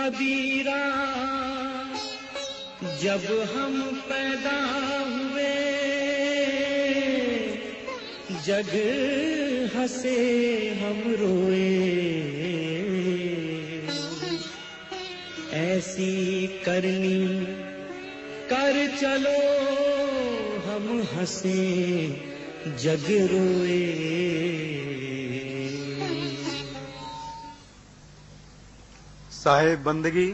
कबीरा जब हम पैदा हुए जग हंसे हम रोए, ऐसी करनी कर चलो हम हंसे जग रोए। साहेब बंदगी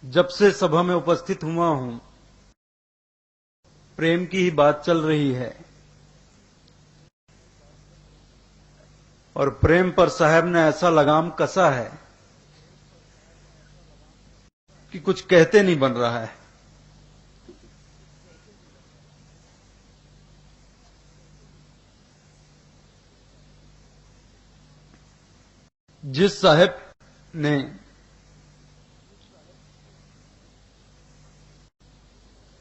जब से सभा में उपस्थित हुआ हूं, प्रेम की ही बात चल रही है और प्रेम पर साहब ने ऐसा लगाम कसा है कि कुछ कहते नहीं बन रहा है। जिस साहब ने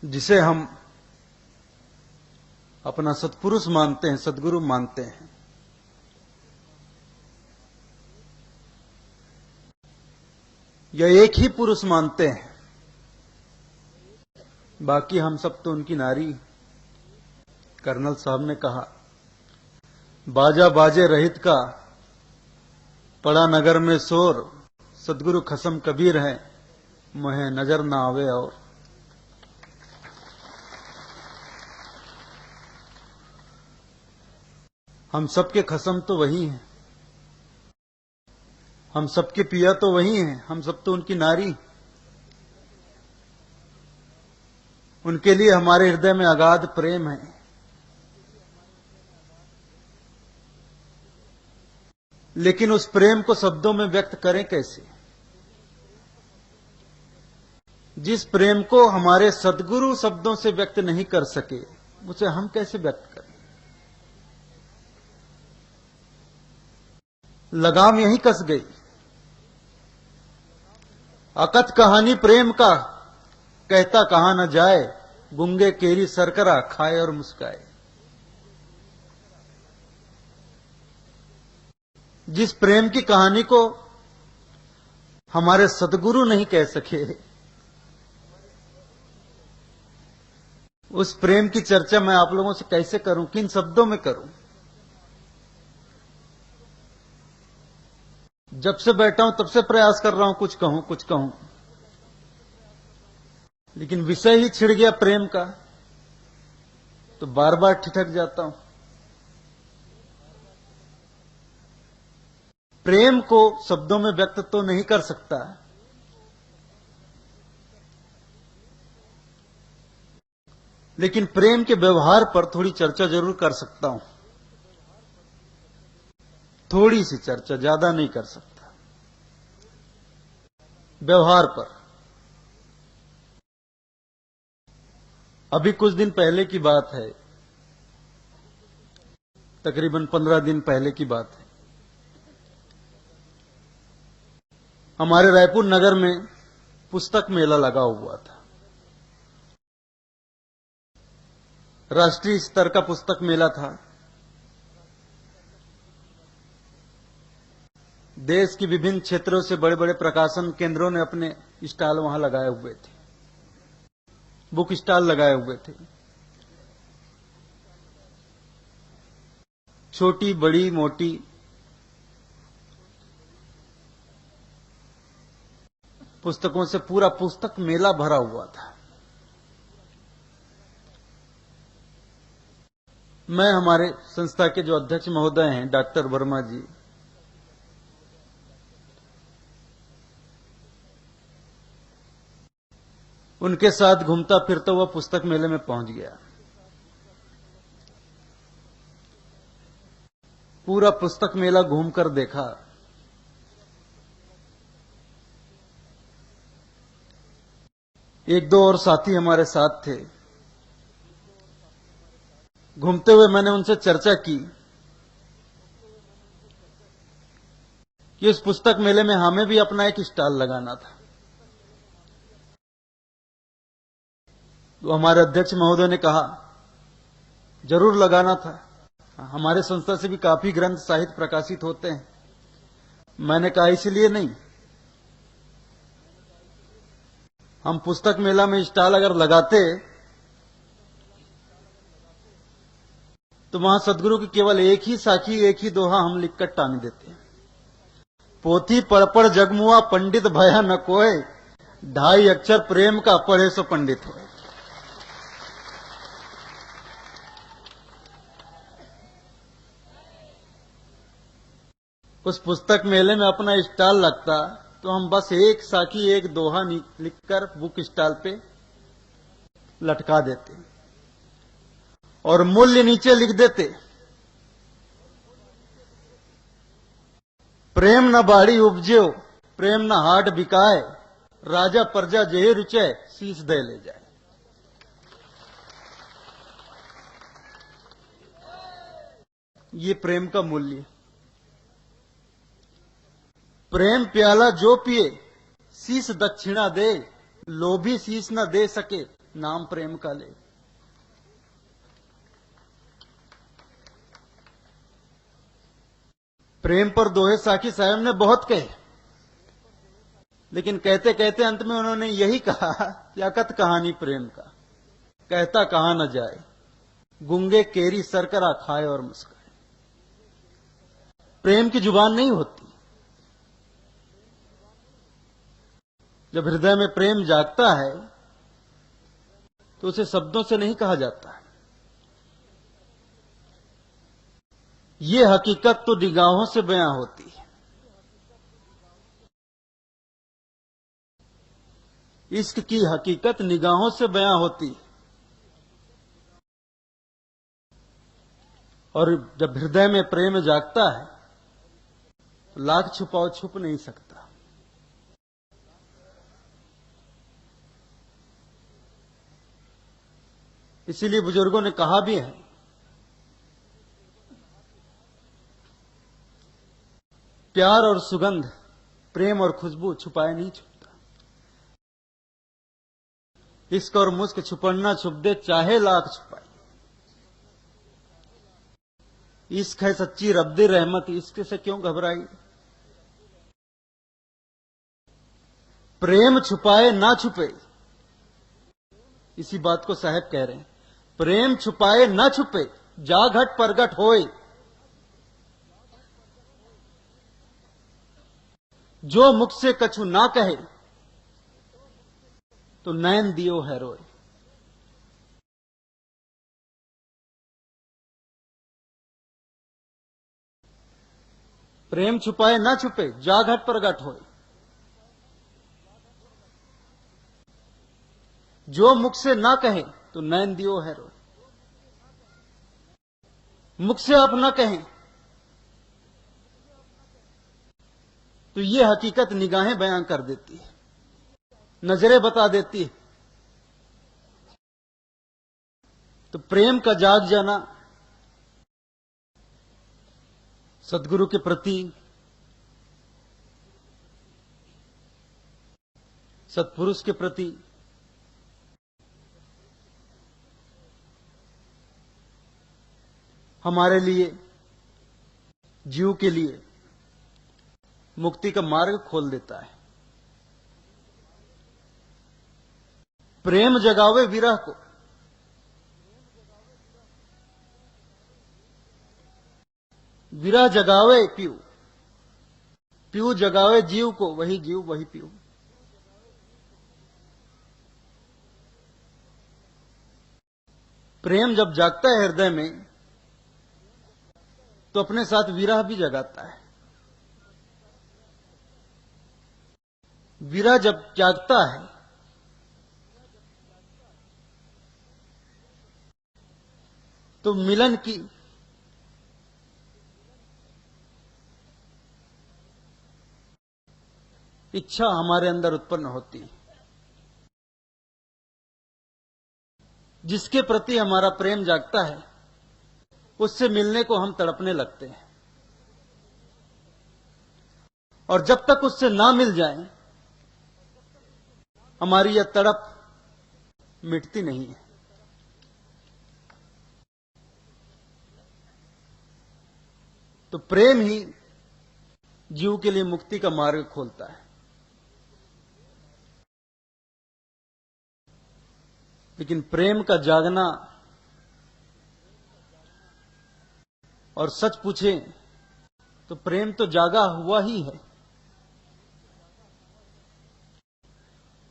जिसे हम अपना सत्पुरुष मानते हैं, सद्गुरु मानते हैं, या एक ही पुरुष मानते हैं, बाकी हम सब तो उनकी नारी। कर्नल साहब ने कहा, बाजा बाजे रहित का पड़ा नगर में शोर, सदगुरु खसम कबीर है मोहे नजर ना आवे। और हम सबके खसम तो वही हैं, हम सबके पिया तो वही हैं, हम सब तो उनकी नारी। उनके लिए हमारे हृदय में अगाध प्रेम है। लेकिन उस प्रेम को शब्दों में व्यक्त करें कैसे? जिस प्रेम को हमारे सद्गुरु शब्दों से व्यक्त नहीं कर सके, उसे हम कैसे व्यक्त करें? लगाम यहीं कस गई। अकथ कहानी प्रेम का कहता कहां न जाए, गुंगे केरी सरकरा खाए और मुस्काए। जिस प्रेम की कहानी को हमारे सद्गुरु नहीं कह सके, उस प्रेम की चर्चा मैं आप लोगों से कैसे करूं, किन शब्दों में करूं? जब से बैठा हूं तब से प्रयास कर रहा हूं कुछ कहूं, लेकिन विषय ही छिड़ गया प्रेम का, तो बार बार ठिठक जाता हूं। प्रेम को शब्दों में व्यक्त तो नहीं कर सकता, लेकिन प्रेम के व्यवहार पर थोड़ी चर्चा जरूर कर सकता हूं। थोड़ी सी चर्चा, ज्यादा नहीं कर सकता। व्यवहार पर अभी कुछ दिन पहले की बात है, तकरीबन 15 दिन पहले की बात है। हमारे रायपुर नगर में पुस्तक मेला लगा हुआ था। राष्ट्रीय स्तर का पुस्तक मेला था। देश की विभिन्न क्षेत्रों से बड़े बड़े प्रकाशन केंद्रों ने अपने स्टॉल वहां लगाए हुए थे, बुक स्टॉल लगाए हुए थे। छोटी बड़ी मोटी पुस्तकों से पूरा पुस्तक मेला भरा हुआ था। मैं, हमारे संस्था के जो अध्यक्ष महोदय हैं डॉक्टर वर्मा जी, उनके साथ घूमता फिरता हुआ पुस्तक मेले में पहुंच गया। पूरा पुस्तक मेला घूमकर देखा। एक दो और साथी हमारे साथ थे। घूमते हुए मैंने उनसे चर्चा की कि इस पुस्तक मेले में हमें भी अपना एक स्टॉल लगाना था। तो हमारे अध्यक्ष महोदय ने कहा, जरूर लगाना था। हमारे संस्था से भी काफी ग्रंथ साहित्य प्रकाशित होते हैं। मैंने कहा इसलिए नहीं, हम पुस्तक मेला में स्टॉल अगर लगाते तो वहां सदगुरु की केवल एक ही साखी, एक ही दोहा हम लिखकर टांग देते। पोथी पढ़ जगमुआ पंडित भया न कोय, 2.5 अक्षर प्रेम का पढ़े सो पंडित हो। उस पुस्तक मेले में अपना स्टॉल लगता तो हम बस एक साखी, एक दोहा लिखकर बुक स्टॉल पे लटका देते और मूल्य नीचे लिख देते, प्रेम न बाड़ी उपज्यो, प्रेम न हाट बिकाए, राजा प्रजा जेहि रुचय, शीश दे ले जाए। ये प्रेम का मूल्य। प्रेम प्याला जो पिए, शीश दक्षिणा दे, लोभी शीश न दे सके, नाम प्रेम का ले। प्रेम पर दोहे साकी साहब ने बहुत कहे, लेकिन कहते कहते अंत में उन्होंने यही कहा, क्या कथ कहानी प्रेम का, कहता कहा न जाए, गुंगे केरी सरकरा खाए और मुस्काए। प्रेम की जुबान नहीं होती। जब हृदय में प्रेम जागता है तो उसे शब्दों से नहीं कहा जाता है। ये हकीकत तो निगाहों से बयां होती है। इश्क की हकीकत निगाहों से बयां होती है। और जब हृदय में प्रेम जागता है तो लाख छुपाओ छुप नहीं सकता। इसीलिए बुजुर्गों ने कहा भी है, प्यार और सुगंध, प्रेम और खुशबू छुपाए नहीं छुपता। इश्क और मुस्क छुपन्ना छुप दे, चाहे लाख छुपाए। इश्क है सच्ची रब्दे रहमत, इश्क से क्यों घबराई। प्रेम छुपाए ना छुपे, इसी बात को साहब कह रहे हैं। प्रेम छुपाए ना छुपे, जा घट प्रगट होए, जो मुख से कछु ना कहे, तो नैन दियो है रोए। प्रेम छुपाए ना छुपे, जा घट प्रगट होए, जो मुख से ना कहे, तो नैन दियो है रोए। मुख से आप ना कहें तो ये हकीकत निगाहें बयां कर देती है, नजरें बता देती है। तो प्रेम का जाग जाना सदगुरु के प्रति, सत्पुरुष के प्रति हमारे लिए, जीव के लिए मुक्ति का मार्ग खोल देता है। प्रेम जगावे विरह को, विरह जगावे पीऊ, पीऊ जगावे जीव को, वही जीव वही पीऊ। प्रेम जब जागता है हृदय में तो अपने साथ विरह भी जगाता है। विरह जब जागता है तो मिलन की इच्छा हमारे अंदर उत्पन्न होती है। जिसके प्रति हमारा प्रेम जागता है उससे मिलने को हम तड़पने लगते हैं, और जब तक उससे ना मिल जाए हमारी यह तड़प मिटती नहीं है। तो प्रेम ही जीव के लिए मुक्ति का मार्ग खोलता है। लेकिन प्रेम का जागना, और सच पूछे तो प्रेम तो जागा हुआ ही है।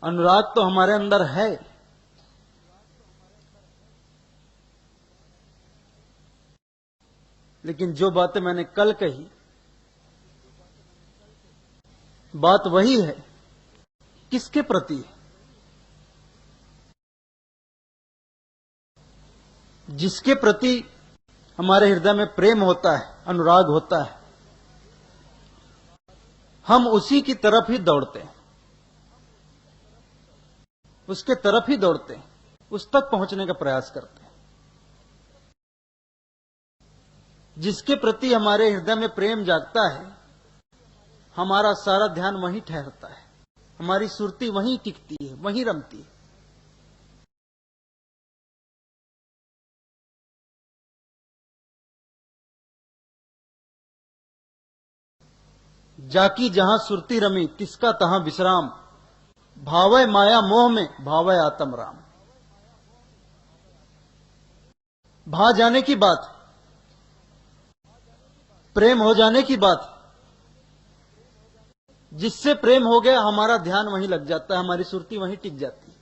अनुराग तो हमारे अंदर है, लेकिन जो बातें मैंने कल कही, बात वही है, किसके प्रति? जिसके प्रति हमारे हृदय में प्रेम होता है, अनुराग होता है, हम उसी की तरफ ही दौड़ते हैं, उसके तरफ ही दौड़ते हैं, उस तक पहुंचने का प्रयास करते हैं। जिसके प्रति हमारे हृदय में प्रेम जागता है, हमारा सारा ध्यान वहीं ठहरता है, हमारी सुरती वहीं टिकती है, वहीं रमती है। जाकी जहां सुरती रमी, तिसका तहां विश्राम, भावय माया मोह में, भावय आत्म राम। भा जाने की बात, प्रेम हो जाने की बात। जिससे प्रेम हो गया, हमारा ध्यान वहीं लग जाता है, हमारी सुरती वहीं टिक जाती है।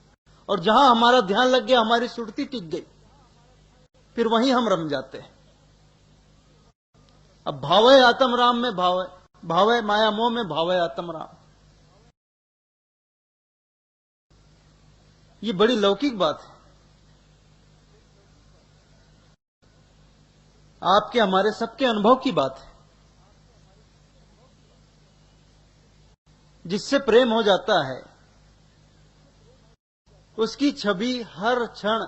और जहां हमारा ध्यान लग गया, हमारी सुरती टिक गई, फिर वहीं हम रम जाते हैं। अब भावय आत्म राम में भावय माया मोह में, भावय आत्म राम, ये बड़ी लौकिक बात है। आपके हमारे सबके अनुभव की बात है। जिससे प्रेम हो जाता है, उसकी छवि हर क्षण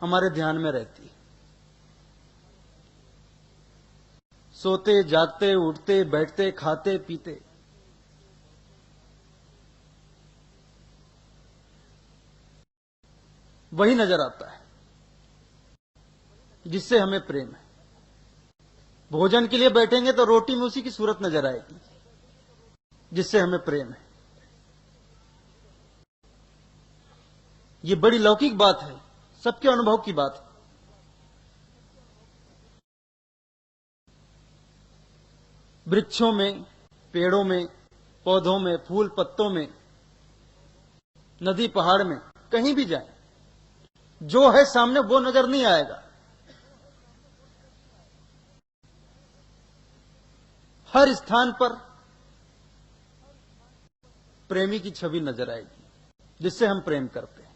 हमारे ध्यान में रहती है। सोते जागते, उठते बैठते, खाते पीते, वही नजर आता है जिससे हमें प्रेम है। भोजन के लिए बैठेंगे तो रोटी में उसी की सूरत नजर आएगी जिससे हमें प्रेम है। ये बड़ी लौकिक बात है, सबके अनुभव की बात है। वृक्षों में, पेड़ों में, पौधों में, फूल पत्तों में, नदी पहाड़ में, कहीं भी जाएं, जो है सामने वो नजर नहीं आएगा। हर स्थान पर प्रेमी की छवि नजर आएगी जिससे हम प्रेम करते हैं।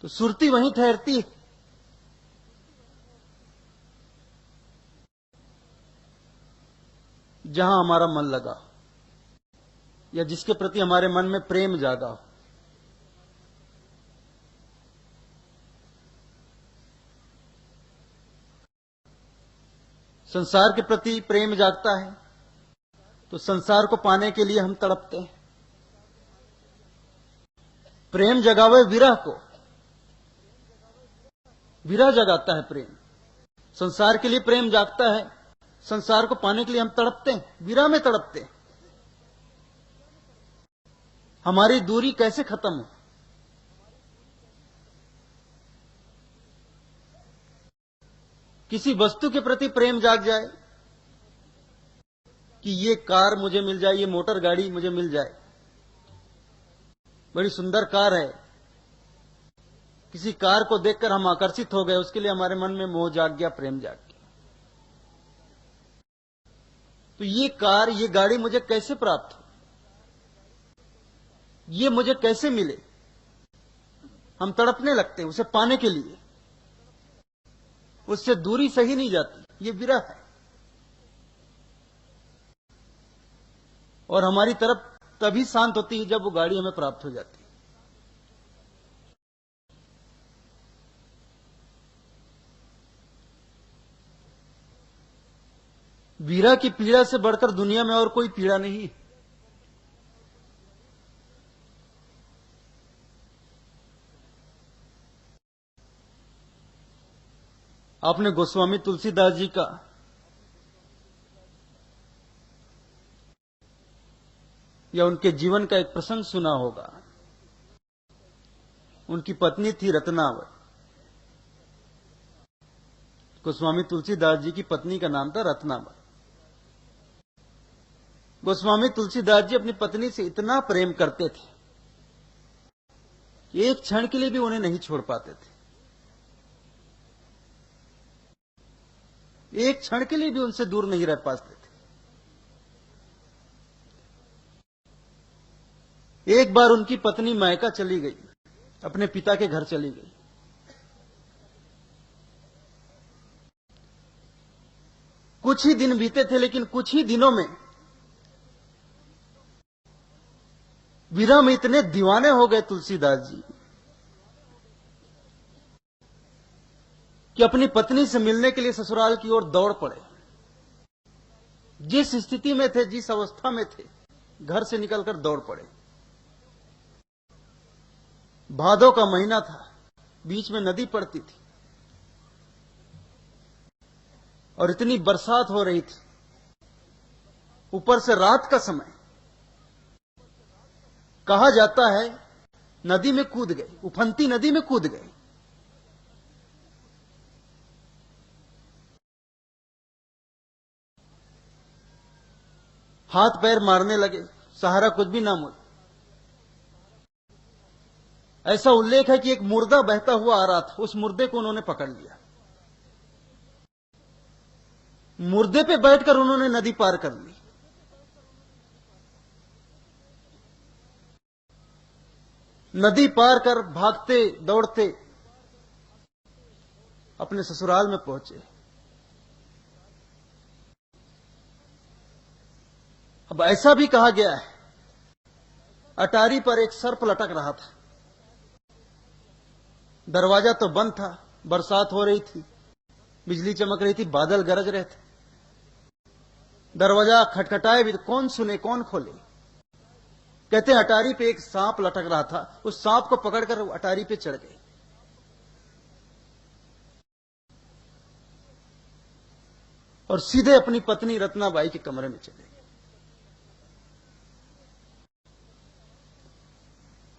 तो सुरती वहीं ठहरती है। जहां हमारा मन लगा या जिसके प्रति हमारे मन में प्रेम जागा हो। संसार के प्रति प्रेम जागता है तो संसार को पाने के लिए हम तड़पते हैं। प्रेम जगावे विरह को, विरह जगाता है प्रेम। संसार के लिए प्रेम जागता है, संसार को पाने के लिए हम तड़पते हैं, विरह में तड़पते हैं। हमारी दूरी कैसे खत्म हो? किसी वस्तु के प्रति प्रेम जाग जाए कि ये कार मुझे मिल जाए, ये मोटर गाड़ी मुझे मिल जाए, बड़ी सुंदर कार है। किसी कार को देखकर हम आकर्षित हो गए, उसके लिए हमारे मन में मोह जाग गया, प्रेम जाग गया। तो ये कार, ये गाड़ी मुझे कैसे प्राप्त हो, ये मुझे कैसे मिले? हम तड़पने लगते हैं उसे पाने के लिए। उससे दूरी सही नहीं जाती, ये विरह है। और हमारी तरफ तभी शांत होती है जब वो गाड़ी हमें प्राप्त हो जाती है। विरह की पीड़ा से बढ़कर दुनिया में और कोई पीड़ा नहीं है। आपने गोस्वामी तुलसीदास जी का या उनके जीवन का एक प्रसंग सुना होगा। उनकी पत्नी थी रत्नावती। गोस्वामी तुलसीदास जी की पत्नी का नाम था रत्नावती। गोस्वामी तुलसीदास जी अपनी पत्नी से इतना प्रेम करते थे, एक क्षण के लिए भी उन्हें नहीं छोड़ पाते थे। एक क्षण के लिए भी उनसे दूर नहीं रह पाते थे। एक बार उनकी पत्नी मायका चली गई, अपने पिता के घर चली गई। कुछ ही दिन बीते थे, लेकिन कुछ ही दिनों में विरह में इतने दीवाने हो गए तुलसीदास जी कि अपनी पत्नी से मिलने के लिए ससुराल की ओर दौड़ पड़े। जिस स्थिति में थे, जिस अवस्था में थे, घर से निकलकर दौड़ पड़े। भादों का महीना था, बीच में नदी पड़ती थी और इतनी बरसात हो रही थी, ऊपर से रात का समय। कहा जाता है नदी में कूद गए, उफनती नदी में कूद गए। हाथ पैर मारने लगे, सहारा कुछ भी ना मिला। ऐसा उल्लेख है कि एक मुर्दा बहता हुआ आ रहा था, उस मुर्दे को उन्होंने पकड़ लिया। मुर्दे पे बैठकर उन्होंने नदी पार कर ली। नदी पार कर भागते दौड़ते अपने ससुराल में पहुंचे। अब ऐसा भी कहा गया है, अटारी पर एक सर्प लटक रहा था। दरवाजा तो बंद था, बरसात हो रही थी, बिजली चमक रही थी, बादल गरज रहे थे। दरवाजा खटखटाए भी तो कौन सुने, कौन खोले। कहते हैं अटारी पे एक सांप लटक रहा था, उस सांप को पकड़कर अटारी पे चढ़ गए और सीधे अपनी पत्नी रत्नाबाई के कमरे में चले गए।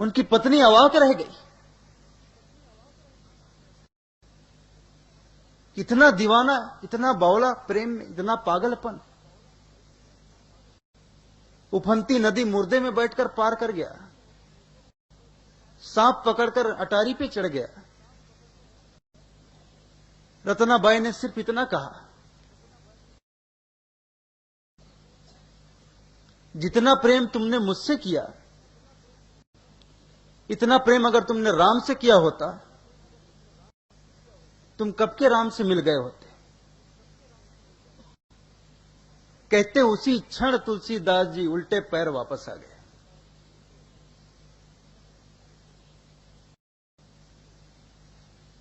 उनकी पत्नी अवाक रह गई। इतना दीवाना, इतना बावला प्रेम में, इतना पागलपन। उफनती नदी मुर्दे में बैठकर पार कर गया, सांप पकड़कर अटारी पे चढ़ गया। रत्नाबाई ने सिर्फ इतना कहा, जितना प्रेम तुमने मुझसे किया, इतना प्रेम अगर तुमने राम से किया होता, तुम कब के राम से मिल गए होते। कहते उसी क्षण तुलसीदास जी उल्टे पैर वापस आ गए।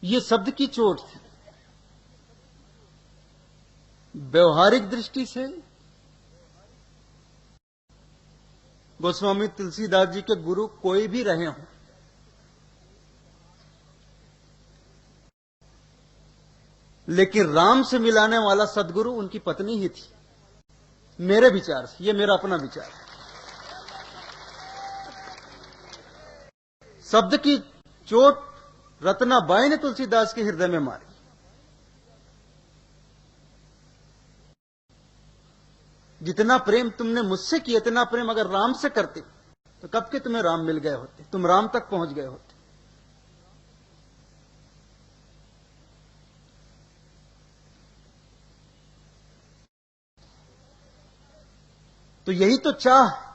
ये शब्द की चोट थी। व्यवहारिक दृष्टि से गोस्वामी तुलसीदास जी के गुरु कोई भी रहे हों, लेकिन राम से मिलाने वाला सदगुरु उनकी पत्नी ही थी। मेरे विचार से, ये मेरा अपना विचार है। शब्द की चोट रत्नाबाई ने तुलसीदास के हृदय में मारी। जितना प्रेम तुमने मुझसे किया, इतना प्रेम अगर राम से करते तो कब के तुम्हें राम मिल गए होते, तुम राम तक पहुंच गए होते। तो यही तो चाह है।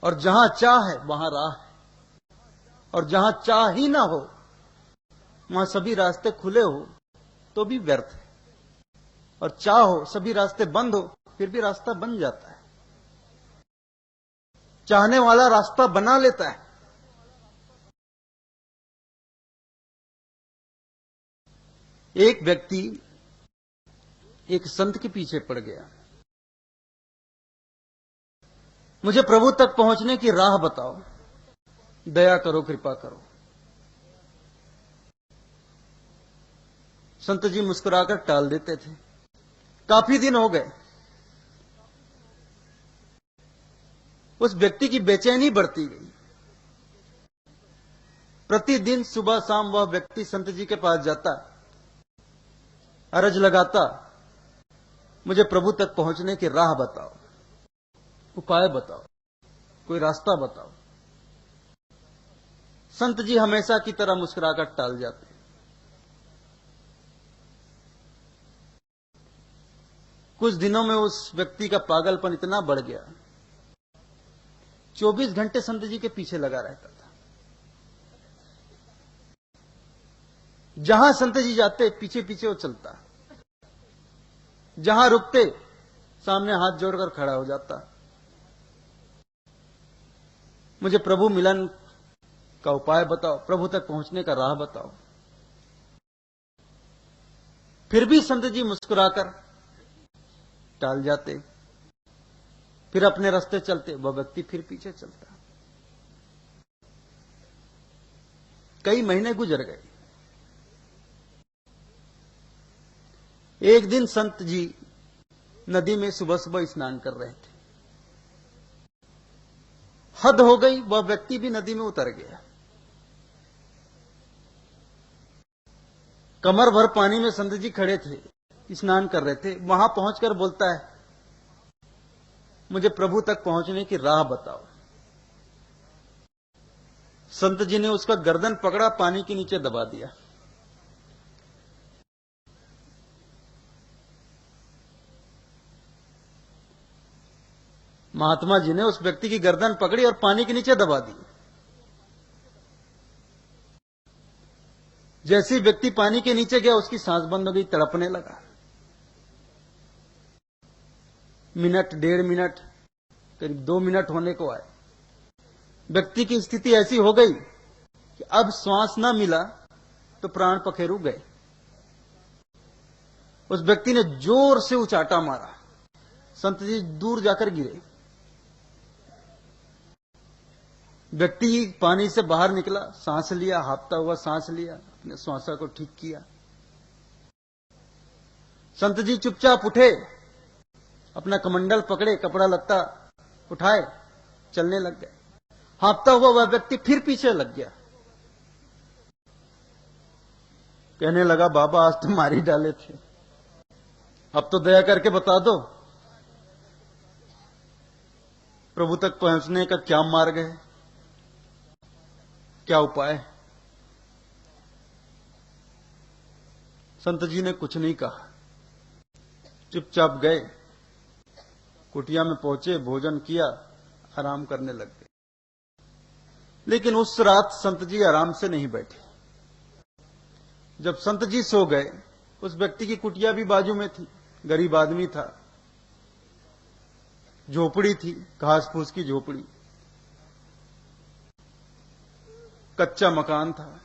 और जहां चाह है वहां राह है, और जहां चाह ही ना हो वहां सभी रास्ते खुले हो तो भी व्यर्थ है, और चाह हो सभी रास्ते बंद हो फिर भी रास्ता बन जाता है। चाहने वाला रास्ता बना लेता है। एक व्यक्ति एक संत के पीछे पड़ गया। मुझे प्रभु तक पहुंचने की राह बताओ, दया करो, कृपा करो। संत जी मुस्कुराकर टाल देते थे। काफी दिन हो गए। उस व्यक्ति की बेचैनी बढ़ती गई। प्रतिदिन सुबह शाम वह व्यक्ति संत जी के पास जाता, अर्ज लगाता, मुझे प्रभु तक पहुंचने की राह बताओ, उपाय बताओ, कोई रास्ता बताओ। संत जी हमेशा की तरह मुस्कुराकर टाल जाते। कुछ दिनों में उस व्यक्ति का पागलपन इतना बढ़ गया, 24 घंटे संत जी के पीछे लगा रहता था। जहां संत जी जाते पीछे पीछे वो चलता, जहां रुकते सामने हाथ जोड़कर खड़ा हो जाता। मुझे प्रभु मिलन का उपाय बताओ, प्रभु तक पहुंचने का राह बताओ। फिर भी संत जी मुस्कुराकर टाल जाते, फिर अपने रास्ते चलते, वह व्यक्ति फिर पीछे चलता। कई महीने गुजर गए। एक दिन संत जी नदी में सुबह सुबह स्नान कर रहे थे। हद हो गई, वह व्यक्ति भी नदी में उतर गया। कमर भर पानी में संत जी खड़े थे, स्नान कर रहे थे। वहां पहुंचकर बोलता है, मुझे प्रभु तक पहुंचने की राह बताओ। संत जी ने उसका गर्दन पकड़ा, पानी के नीचे दबा दिया। महात्मा जी ने उस व्यक्ति की गर्दन पकड़ी और पानी के नीचे दबा दी। जैसे ही व्यक्ति पानी के नीचे गया, उसकी सांस बंद हो गई, तड़पने लगा। मिनट, 1.5 मिनट, करीब 2 मिनट होने को आए। व्यक्ति की स्थिति ऐसी हो गई कि अब श्वास न मिला तो प्राण पखेरु गए। उस व्यक्ति ने जोर से उचाटा मारा, संत जी दूर जाकर गिरे। व्यक्ति पानी से बाहर निकला, सांस लिया, हांफता हुआ सांस लिया, अपने श्वासा को ठीक किया। संत जी चुपचाप उठे, अपना कमंडल पकड़े, कपड़ा लत्ता उठाए, चलने लग गए। हांफता हुआ वह व्यक्ति फिर पीछे लग गया। कहने लगा, बाबा आज तो मार ही डाले थे, अब तो दया करके बता दो प्रभु तक पहुंचने का क्या मार्ग है, क्या उपाय। संत जी ने कुछ नहीं कहा, चुपचाप गए, कुटिया में पहुंचे, भोजन किया, आराम करने लग गए। लेकिन उस रात संत जी आराम से नहीं बैठे। जब संत जी सो गए, उस व्यक्ति की कुटिया भी बाजू में थी। गरीब आदमी था, झोपड़ी थी, घास फूस की झोपड़ी, कच्चा मकान था।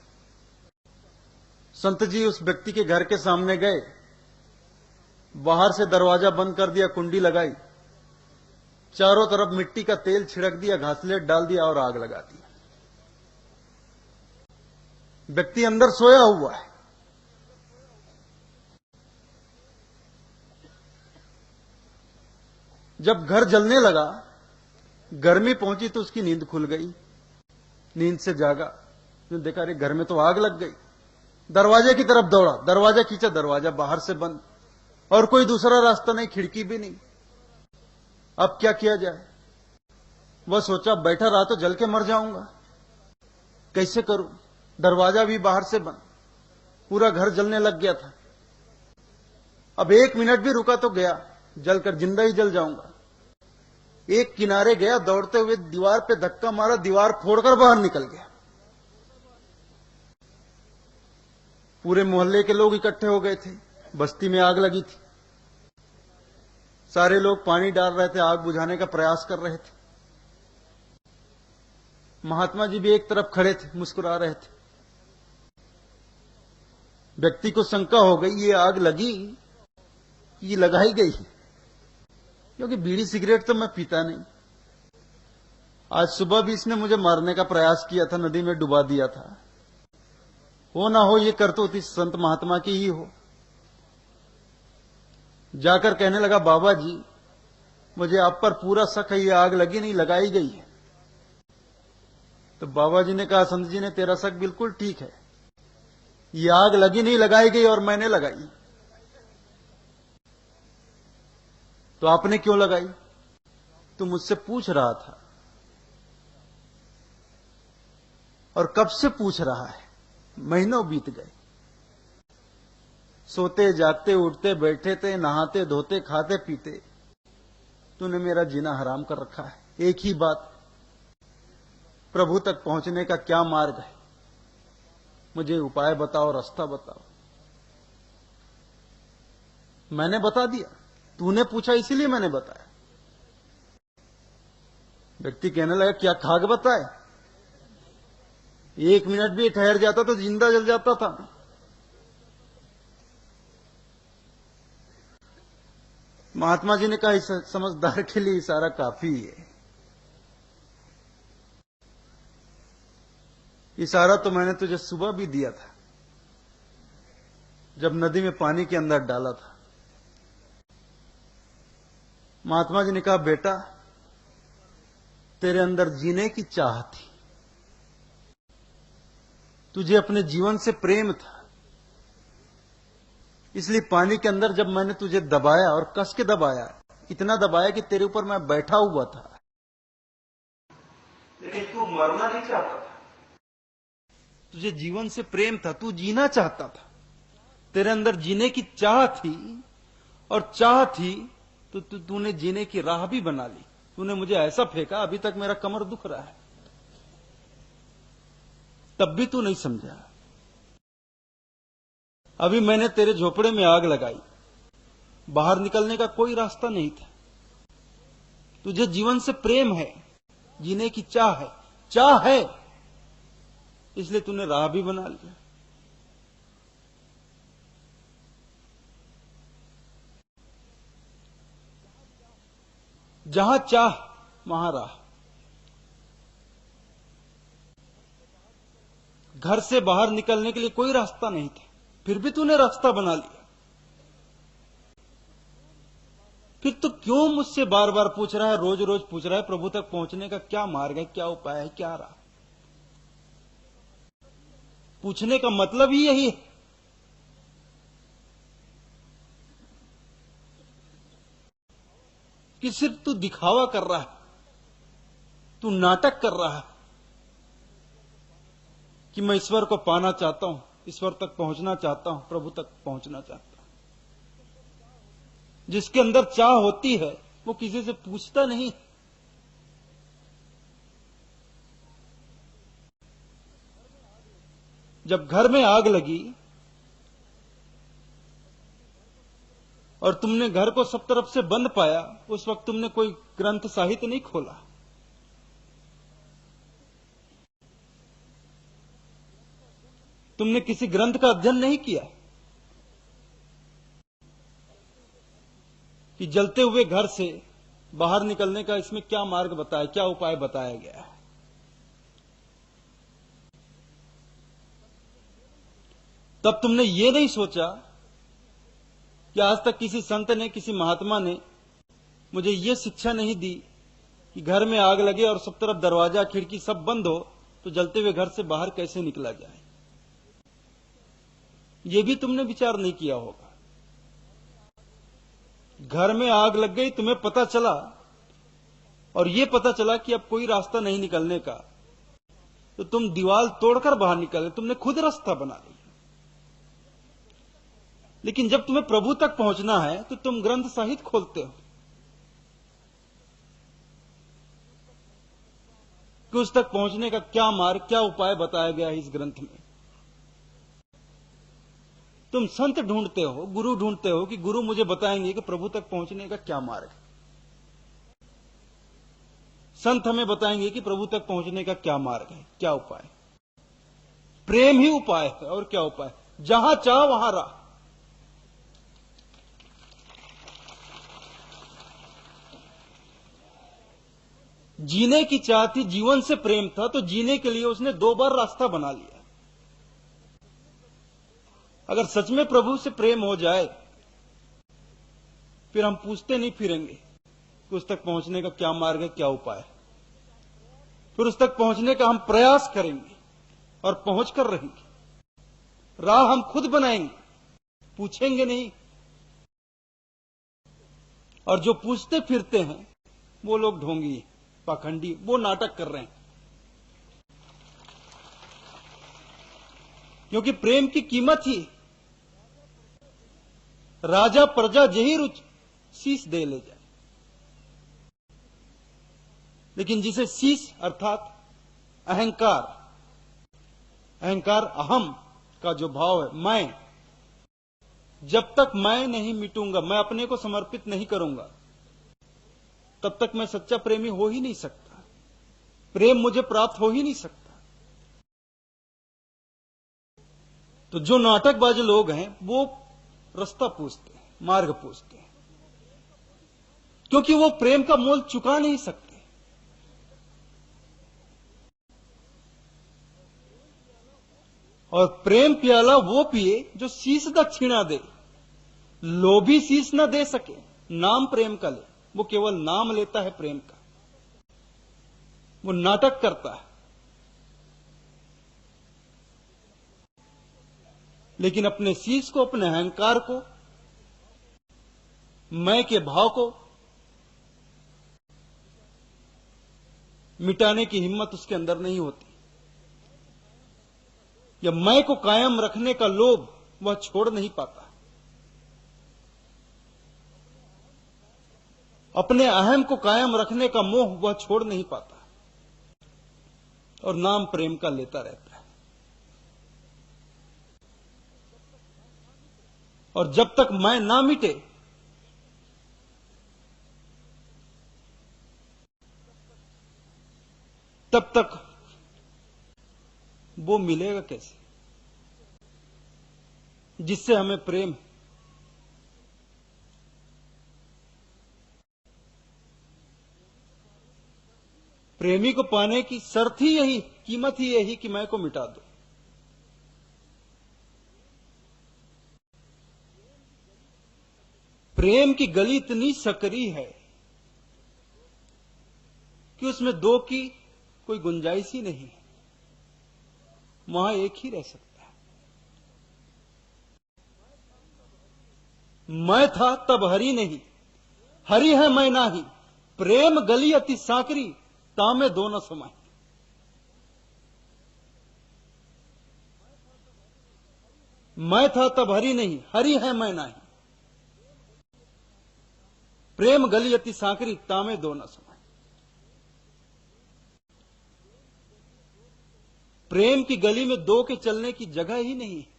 संत जी उस व्यक्ति के घर के सामने गए, बाहर से दरवाजा बंद कर दिया, कुंडी लगाई, चारों तरफ मिट्टी का तेल छिड़क दिया, घासलेट डाल दिया और आग लगा दी। व्यक्ति अंदर सोया हुआ है। जब घर जलने लगा, गर्मी पहुंची तो उसकी नींद खुल गई। नींद से जागा, देखा अरे घर में तो आग लग गई। दरवाजे की तरफ दौड़ा, दरवाजा खींचा, दरवाजा बाहर से बंद, और कोई दूसरा रास्ता नहीं, खिड़की भी नहीं। अब क्या किया जाए? वह सोचा, बैठा रहा तो जल के मर जाऊंगा, कैसे करूं? दरवाजा भी बाहर से बंद, पूरा घर जलने लग गया था। अब 1 मिनट भी रुका तो गया, जलकर जिंदा ही जल जाऊंगा। एक किनारे गया, दौड़ते हुए दीवार पे धक्का मारा, दीवार फोड़कर बाहर निकल गया। पूरे मोहल्ले के लोग इकट्ठे हो गए थे, बस्ती में आग लगी थी। सारे लोग पानी डाल रहे थे, आग बुझाने का प्रयास कर रहे थे। महात्मा जी भी एक तरफ खड़े थे, मुस्कुरा रहे थे। व्यक्ति को शंका हो गई, ये आग लगी, ये लगाई गई, क्योंकि बीड़ी सिगरेट तो मैं पीता नहीं। आज सुबह भी इसने मुझे मारने का प्रयास किया था, नदी में डुबा दिया था। हो ना हो ये करतूत इस संत महात्मा की ही हो। जाकर कहने लगा, बाबा जी मुझे आप पर पूरा शक है, ये आग लगी नहीं लगाई गई है। तो बाबा जी ने कहा, संत जी ने तेरा शक बिल्कुल ठीक है, ये आग लगी नहीं लगाई गई और मैंने लगाई। तो आपने क्यों लगाई? तू मुझसे पूछ रहा था। और कब से पूछ रहा है? महीनों बीत गए। सोते जागते उठते बैठे थे, नहाते धोते खाते पीते, तूने मेरा जीना हराम कर रखा है। एक ही बात, प्रभु तक पहुंचने का क्या मार्ग है? मुझे उपाय बताओ, रास्ता बताओ। मैंने बता दिया, तूने पूछा इसीलिए मैंने बताया। व्यक्ति कहने लगा, क्या खाक बताए? 1 मिनट भी ठहर जाता तो जिंदा जल जाता था। महात्मा जी ने कहा, इस समझदार के लिए इशारा काफी है। इशारा तो मैंने तुझे सुबह भी दिया था, जब नदी में पानी के अंदर डाला था। महात्मा जी ने कहा, बेटा तेरे अंदर जीने की चाह थी, तुझे अपने जीवन से प्रेम था, इसलिए पानी के अंदर जब मैंने तुझे दबाया और कस के दबाया, इतना दबाया कि तेरे ऊपर मैं बैठा हुआ था, लेकिन तू मरना नहीं चाहता था। तुझे जीवन से प्रेम था, तू जीना चाहता था, तेरे अंदर जीने की चाह थी, और चाह थी तो तूने जीने की राह भी बना ली। तूने मुझे ऐसा फेंका, अभी तक मेरा कमर दुख रहा है। तब भी तू नहीं समझा। अभी मैंने तेरे झोपड़े में आग लगाई, बाहर निकलने का कोई रास्ता नहीं था। तुझे जीवन से प्रेम है, जीने की चाह है, इसलिए तूने राह भी बना लिया। जहां चाह वहां राह। घर से बाहर निकलने के लिए कोई रास्ता नहीं था, फिर भी तूने रास्ता बना लिया। फिर तो क्यों मुझसे बार बार पूछ रहा है, रोज रोज पूछ रहा है, प्रभु तक पहुंचने का क्या मार्ग है, क्या उपाय है, क्या राह? पूछने का मतलब ही यही है। कि सिर्फ तू दिखावा कर रहा है, तू नाटक कर रहा है कि मैं ईश्वर को पाना चाहता हूं, ईश्वर तक पहुंचना चाहता हूं, प्रभु तक पहुंचना चाहता हूं। जिसके अंदर चाह होती है वो किसी से पूछता नहीं। जब घर में आग लगी और तुमने घर को सब तरफ से बंद पाया, उस वक्त तुमने कोई ग्रंथ साहित्य नहीं खोला, तुमने किसी ग्रंथ का अध्ययन नहीं किया कि जलते हुए घर से बाहर निकलने का इसमें क्या मार्ग बताया, क्या उपाय बताया गया है। तब तुमने ये नहीं सोचा कि आज तक किसी संत ने, किसी महात्मा ने मुझे ये शिक्षा नहीं दी कि घर में आग लगे और सब तरफ दरवाजा खिड़की सब बंद हो तो जलते हुए घर से बाहर कैसे निकला जाए। ये भी तुमने विचार नहीं किया होगा। घर में आग लग गई, तुम्हें पता चला, और ये पता चला कि अब कोई रास्ता नहीं निकलने का, तो तुम दीवार तोड़कर बाहर निकले, तुमने खुद रास्ता बना लिया। लेकिन जब तुम्हें प्रभु तक पहुंचना है तो तुम ग्रंथ साहित्य खोलते हो कि उस तक पहुंचने का क्या मार्ग, क्या उपाय बताया गया है इस ग्रंथ में। तुम संत ढूंढते हो, गुरु ढूंढते हो कि गुरु मुझे बताएंगे कि प्रभु तक पहुंचने का क्या मार्ग है। संत हमें बताएंगे कि प्रभु तक पहुंचने का क्या मार्ग है, क्या उपाय। प्रेम ही उपाय है, और क्या उपाय? जहां चाह वहां राह। जीने की चाह थी, जीवन से प्रेम था, तो जीने के लिए उसने 2 बार रास्ता बना लिया। अगर सच में प्रभु से प्रेम हो जाए, फिर हम पूछते नहीं फिरेंगे कि उस तक पहुंचने का क्या मार्ग है, क्या उपाय है। फिर उस तक पहुंचने का हम प्रयास करेंगे और पहुंच कर रहेंगे। राह हम खुद बनाएंगे, पूछेंगे नहीं। और जो पूछते फिरते हैं वो लोग ढोंगी, पाखंडी, वो नाटक कर रहे हैं। क्योंकि प्रेम की कीमत ही राजा प्रजा जही रुच शीश दे ले जाए। लेकिन जिसे शीश अर्थात अहंकार, अहम का जो भाव है, मैं, जब तक मैं नहीं मिटूंगा, मैं अपने को समर्पित नहीं करूंगा, तब तक मैं सच्चा प्रेमी हो ही नहीं सकता। प्रेम मुझे प्राप्त हो ही नहीं सकता। तो जो नाटकबाज लोग हैं वो रास्ता पूछते हैं, मार्ग पूछते हैं, क्योंकि वो प्रेम का मोल चुका नहीं सकते। और प्रेम प्याला वो पिए जो शीश दक्षिणा दे। लोभी शीश न दे सके, नाम प्रेम का ले। वो केवल नाम लेता है प्रेम का, वो नाटक करता है। लेकिन अपने शीश को, अपने अहंकार को, मैं के भाव को मिटाने की हिम्मत उसके अंदर नहीं होती, या मैं को कायम रखने का लोभ वह छोड़ नहीं पाता। अपने अहम को कायम रखने का मोह वह छोड़ नहीं पाता, और नाम प्रेम का लेता रहता है। और जब तक मैं ना मिटे, तब तक वो मिलेगा कैसे जिससे हमें प्रेम। प्रेमी को पाने की शर्त ही यही, कीमत ही यही कि मैं को मिटा दो। प्रेम की गली इतनी सकरी है कि उसमें दो की कोई गुंजाइश ही नहीं है, वहां एक ही रह सकता है। मैं था तब हरि नहीं, हरि है मैं नाही, प्रेम गली अति साकरी, तामे दो न समाई। मैं था तब हरि नहीं, हरि है मैं नाही, प्रेम गली अति साकरी, तामे दो न समाई। प्रेम की गली में दो के चलने की जगह ही नहीं है।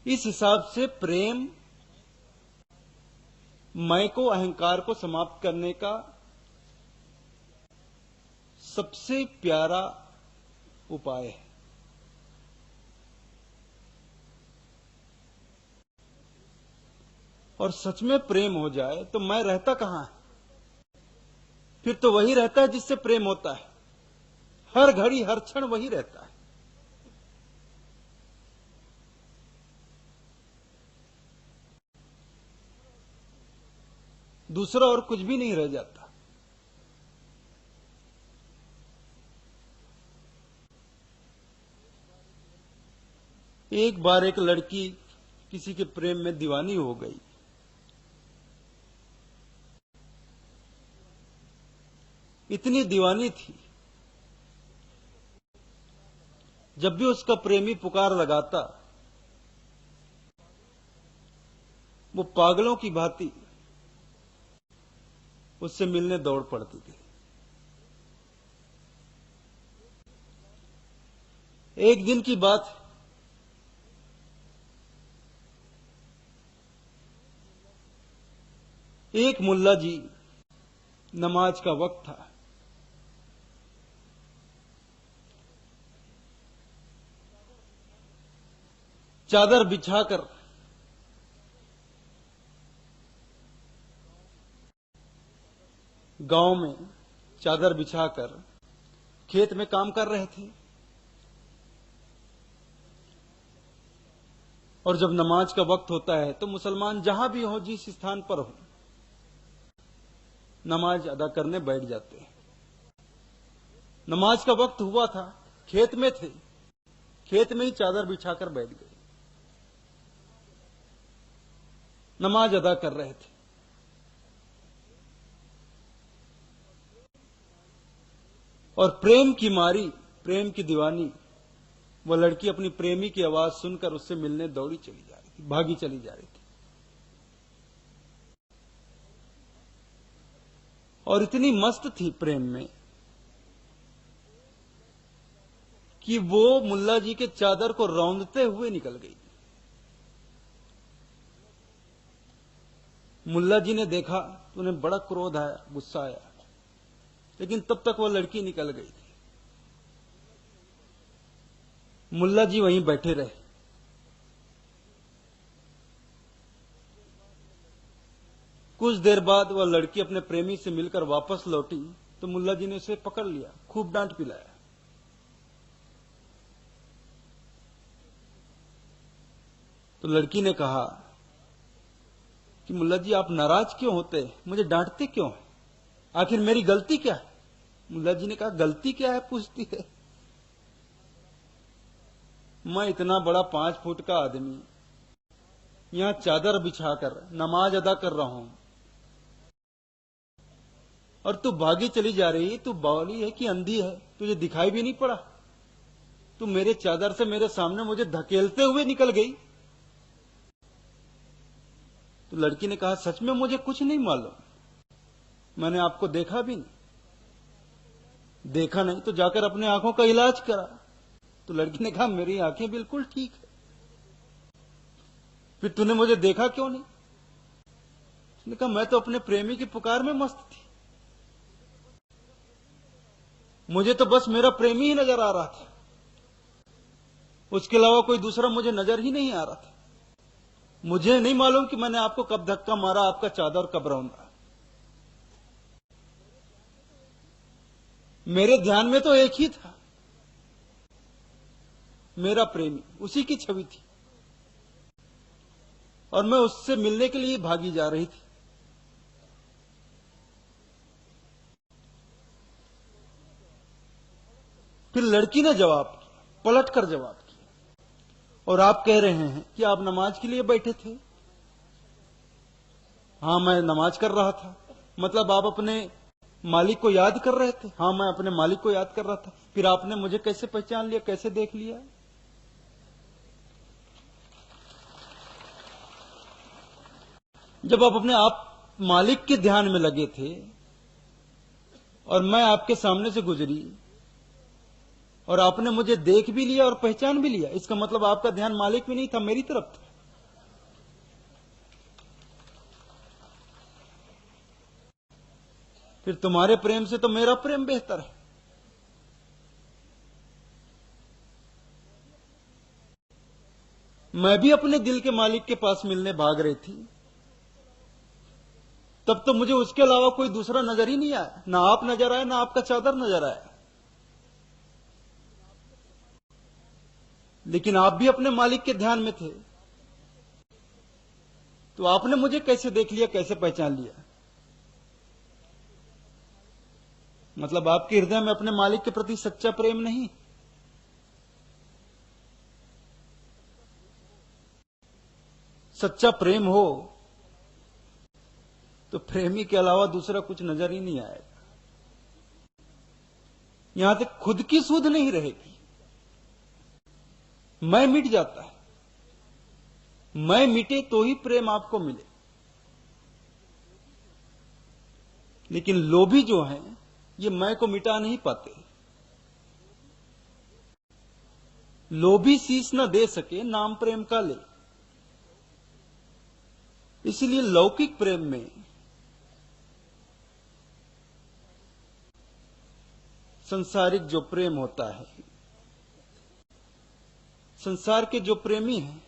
इस हिसाब से प्रेम मैं को, अहंकार को समाप्त करने का सबसे प्यारा उपाय है। और सच में प्रेम हो जाए तो मैं रहता कहां है? फिर तो वही रहता है जिससे प्रेम होता है। हर घड़ी हर क्षण वही रहता है। दूसरा और कुछ भी नहीं रह जाता। एक बार एक लड़की किसी के प्रेम में दीवानी हो गई। इतनी दीवानी थी, जब भी उसका प्रेमी पुकार लगाता, वो पागलों की भांति उससे मिलने दौड़ पड़ती थी। एक दिन की बात, एक मुल्ला जी, नमाज का वक्त था, चादर बिछाकर गांव में चादर बिछाकर खेत में काम कर रहे थे। और जब नमाज का वक्त होता है तो मुसलमान जहां भी हो, जिस स्थान पर हो, नमाज अदा करने बैठ जाते हैं। नमाज का वक्त हुआ था, खेत में थे, खेत में ही चादर बिछाकर बैठ गए, नमाज अदा कर रहे थे। और प्रेम की मारी, प्रेम की दीवानी, वह लड़की अपनी प्रेमी की आवाज सुनकर उससे मिलने दौड़ी चली जा रही थी, भागी चली जा रही थी। और इतनी मस्त थी प्रेम में कि वो मुल्ला जी के चादर को रौंदते हुए निकल गई। मुल्ला जी ने देखा तो उन्हें बड़ा क्रोध आया, गुस्सा आया, लेकिन तब तक वह लड़की निकल गई थी। मुल्ला जी वहीं बैठे रहे। कुछ देर बाद वह लड़की अपने प्रेमी से मिलकर वापस लौटी तो मुल्ला जी ने उसे पकड़ लिया, खूब डांट पिलाया। तो लड़की ने कहा कि मुल्ला जी आप नाराज क्यों होते, मुझे डांटते क्यों, आखिर मेरी गलती क्या है? मुल्ला जी ने कहा गलती क्या है पूछती है, मैं इतना बड़ा 5 फुट का आदमी यहां चादर बिछाकर नमाज अदा कर रहा हूं और तू भागी चली जा रही है। तू बावली है कि अंधी है, तुझे दिखाई भी नहीं पड़ा? तू मेरे चादर से मेरे सामने मुझे धकेलते हुए निकल गई। तो लड़की ने कहा सच में मुझे कुछ नहीं मालूम, मैंने आपको देखा भी नहीं। देखा नहीं तो जाकर अपने आंखों का इलाज करा। तो लड़की ने कहा मेरी आंखें बिल्कुल ठीक है, फिर तूने मुझे देखा क्यों नहीं? उसने कहा मैं तो अपने प्रेमी की पुकार में मस्त थी, मुझे तो बस मेरा प्रेमी ही नजर आ रहा था, उसके अलावा कोई दूसरा मुझे नजर ही नहीं आ रहा था। मुझे नहीं मालूम कि मैंने आपको कब धक्का मारा, आपका चादर कब रौंदा। मेरे ध्यान में तो एक ही था, मेरा प्रेमी, उसी की छवि थी और मैं उससे मिलने के लिए भागी जा रही थी। फिर लड़की ने जवाब किया, पलट कर जवाब किया, और आप कह रहे हैं कि आप नमाज के लिए बैठे थे? हां मैं नमाज कर रहा था। मतलब आप अपने मालिक को याद कर रहे थे? हां मैं अपने मालिक को याद कर रहा था। फिर आपने मुझे कैसे पहचान लिया, कैसे देख लिया? जब आप अपने आप मालिक के ध्यान में लगे थे और मैं आपके सामने से गुजरी और आपने मुझे देख भी लिया और पहचान भी लिया, इसका मतलब आपका ध्यान मालिक में नहीं था, मेरी तरफ था। फिर तुम्हारे प्रेम से तो मेरा प्रेम बेहतर है। मैं भी अपने दिल के मालिक के पास मिलने भाग रही थी, तब तो मुझे उसके अलावा कोई दूसरा नजर ही नहीं आया, ना आप नजर आए, ना आपका चादर नजर आया। लेकिन आप भी अपने मालिक के ध्यान में थे, तो आपने मुझे कैसे देख लिया, कैसे पहचान लिया? मतलब आपके हृदय में अपने मालिक के प्रति सच्चा प्रेम नहीं। सच्चा प्रेम हो तो प्रेमी के अलावा दूसरा कुछ नजर ही नहीं आएगा। यहां तक खुद की सुध नहीं रहेगी, मैं मिट जाता है। मैं मिटे तो ही प्रेम आपको मिले। लेकिन लोभी जो हैं, ये मैं को मिटा नहीं पाते। लोभी शीश न दे सके, नाम प्रेम का ले। इसलिए लौकिक प्रेम में संसारिक जो प्रेम होता है, संसार के जो प्रेमी हैं,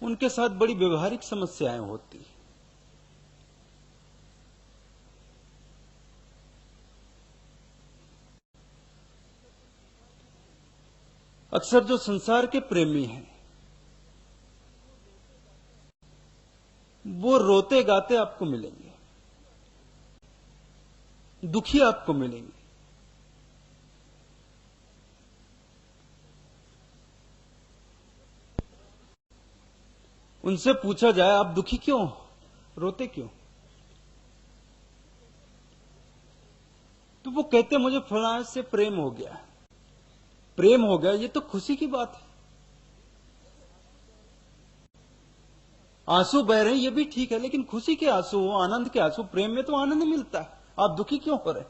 उनके साथ बड़ी व्यवहारिक समस्याएं होती हैं। अक्सर जो संसार के प्रेमी हैं वो रोते गाते आपको मिलेंगे, दुखी आपको मिलेंगे। उनसे पूछा जाए आप दुखी क्यों, रोते क्यों, तो वो कहते मुझे फलाने से प्रेम हो गया। प्रेम हो गया ये तो खुशी की बात है। आंसू बह रहे हैं ये भी ठीक है, लेकिन खुशी के आंसू, आनंद के आंसू, प्रेम में तो आनंद मिलता है। आप दुखी क्यों हो रहे?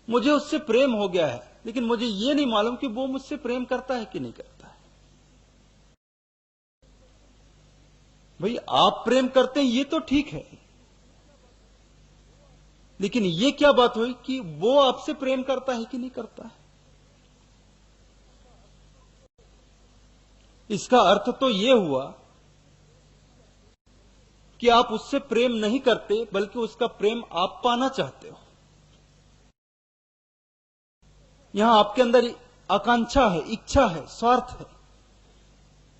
मुझे उससे प्रेम हो गया है, लेकिन मुझे ये नहीं मालूम कि वो मुझसे प्रेम करता है कि नहीं करता है। भाई आप प्रेम करते हैं ये तो ठीक है, लेकिन ये क्या बात हुई कि वो आपसे प्रेम करता है कि नहीं करता है? इसका अर्थ तो ये हुआ कि आप उससे प्रेम नहीं करते, बल्कि उसका प्रेम आप पाना चाहते हो। यहां आपके अंदर आकांक्षा है, इच्छा है, स्वार्थ है।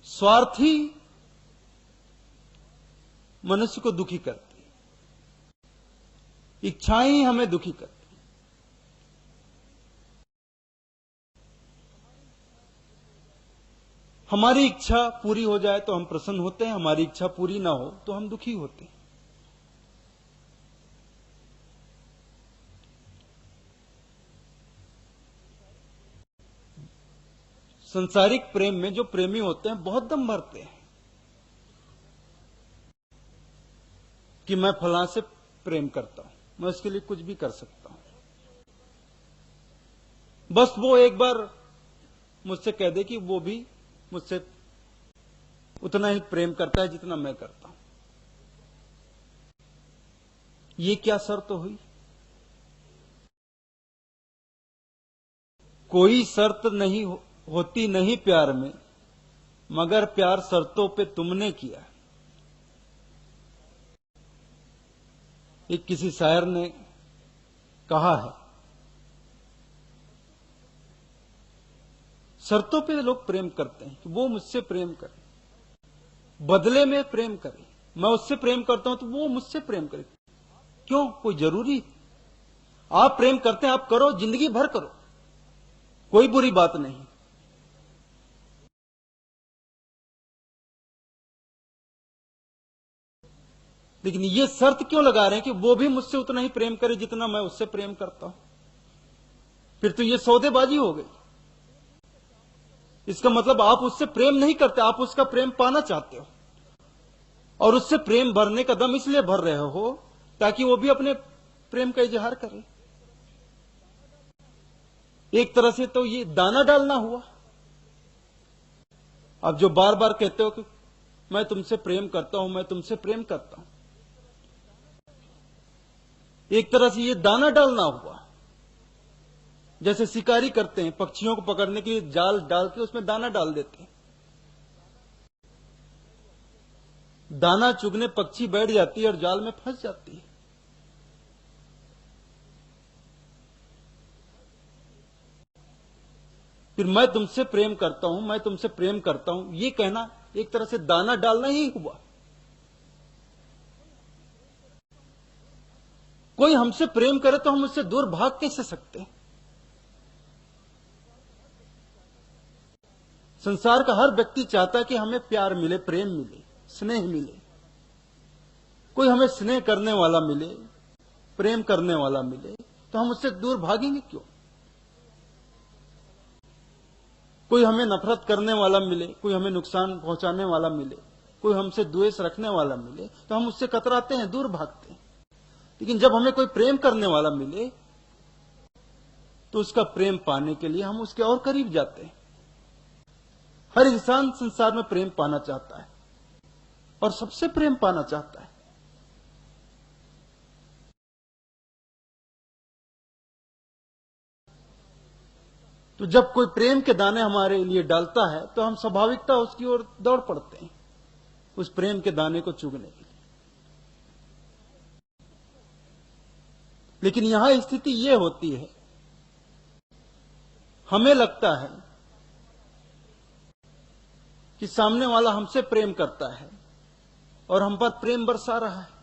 स्वार्थ ही मनुष्य को दुखी करती है, इच्छाएं ही हमें दुखी करती। हमारी इच्छा पूरी हो जाए तो हम प्रसन्न होते हैं, हमारी इच्छा पूरी ना हो तो हम दुखी होते हैं। संसारिक प्रेम में जो प्रेमी होते हैं बहुत दम भरते हैं कि मैं फलां से प्रेम करता हूं, मैं उसके लिए कुछ भी कर सकता हूं, बस वो एक बार मुझसे कह दे कि वो भी मुझसे उतना ही प्रेम करता है जितना मैं करता हूं। ये क्या शर्त हुई? कोई शर्त नहीं होती नहीं प्यार में, मगर प्यार शर्तों पे तुमने किया। एक किसी शायर ने कहा है, शर्तों पे लोग प्रेम करते हैं कि वो मुझसे प्रेम करे, बदले में प्रेम करे। मैं उससे प्रेम करता हूं तो वो मुझसे प्रेम करे। क्यों? कोई जरूरी? आप प्रेम करते हैं, आप करो, जिंदगी भर करो, कोई बुरी बात नहीं। लेकिन ये शर्त क्यों लगा रहे हैं कि वो भी मुझसे उतना ही प्रेम करे जितना मैं उससे प्रेम करता हूं? फिर तो ये सौदेबाजी हो गई। इसका मतलब आप उससे प्रेम नहीं करते, आप उसका प्रेम पाना चाहते हो, और उससे प्रेम भरने का दम इसलिए भर रहे हो ताकि वो भी अपने प्रेम का इजहार करे। एक तरह से तो ये दाना डालना हुआ। अब जो बार बार कहते हो कि मैं तुमसे प्रेम करता हूं, मैं तुमसे प्रेम करता हूं, एक तरह से ये दाना डालना हुआ। जैसे शिकारी करते हैं, पक्षियों को पकड़ने के लिए जाल डाल के उसमें दाना डाल देते हैं, दाना चुगने पक्षी बैठ जाती है और जाल में फंस जाती है। फिर मैं तुमसे प्रेम करता हूं, मैं तुमसे प्रेम करता हूं, ये कहना एक तरह से दाना डालना ही हुआ। कोई हमसे प्रेम करे तो हम उससे दूर भाग कैसे सकते हैं? संसार का हर व्यक्ति चाहता है कि हमें प्यार मिले, प्रेम मिले, स्नेह मिले। कोई हमें स्नेह करने वाला मिले, प्रेम करने वाला मिले, तो हम उससे दूर भागेंगे क्यों? कोई हमें नफरत करने वाला मिले, कोई हमें नुकसान पहुंचाने वाला मिले, कोई हमसे द्वेष रखने वाला मिले, तो हम उससे कतराते हैं, दूर भागते हैं। लेकिन जब हमें कोई प्रेम करने वाला मिले तो उसका प्रेम पाने के लिए हम उसके और करीब जाते हैं। हर इंसान संसार में प्रेम पाना चाहता है और सबसे प्रेम पाना चाहता है। तो जब कोई प्रेम के दाने हमारे लिए डालता है तो हम स्वाभाविकता उसकी ओर दौड़ पड़ते हैं, उस प्रेम के दाने को चुगने के लिए। लेकिन यहां स्थिति यह होती है हमें लगता है कि सामने वाला हमसे प्रेम करता है और हम पर प्रेम बरसा रहा है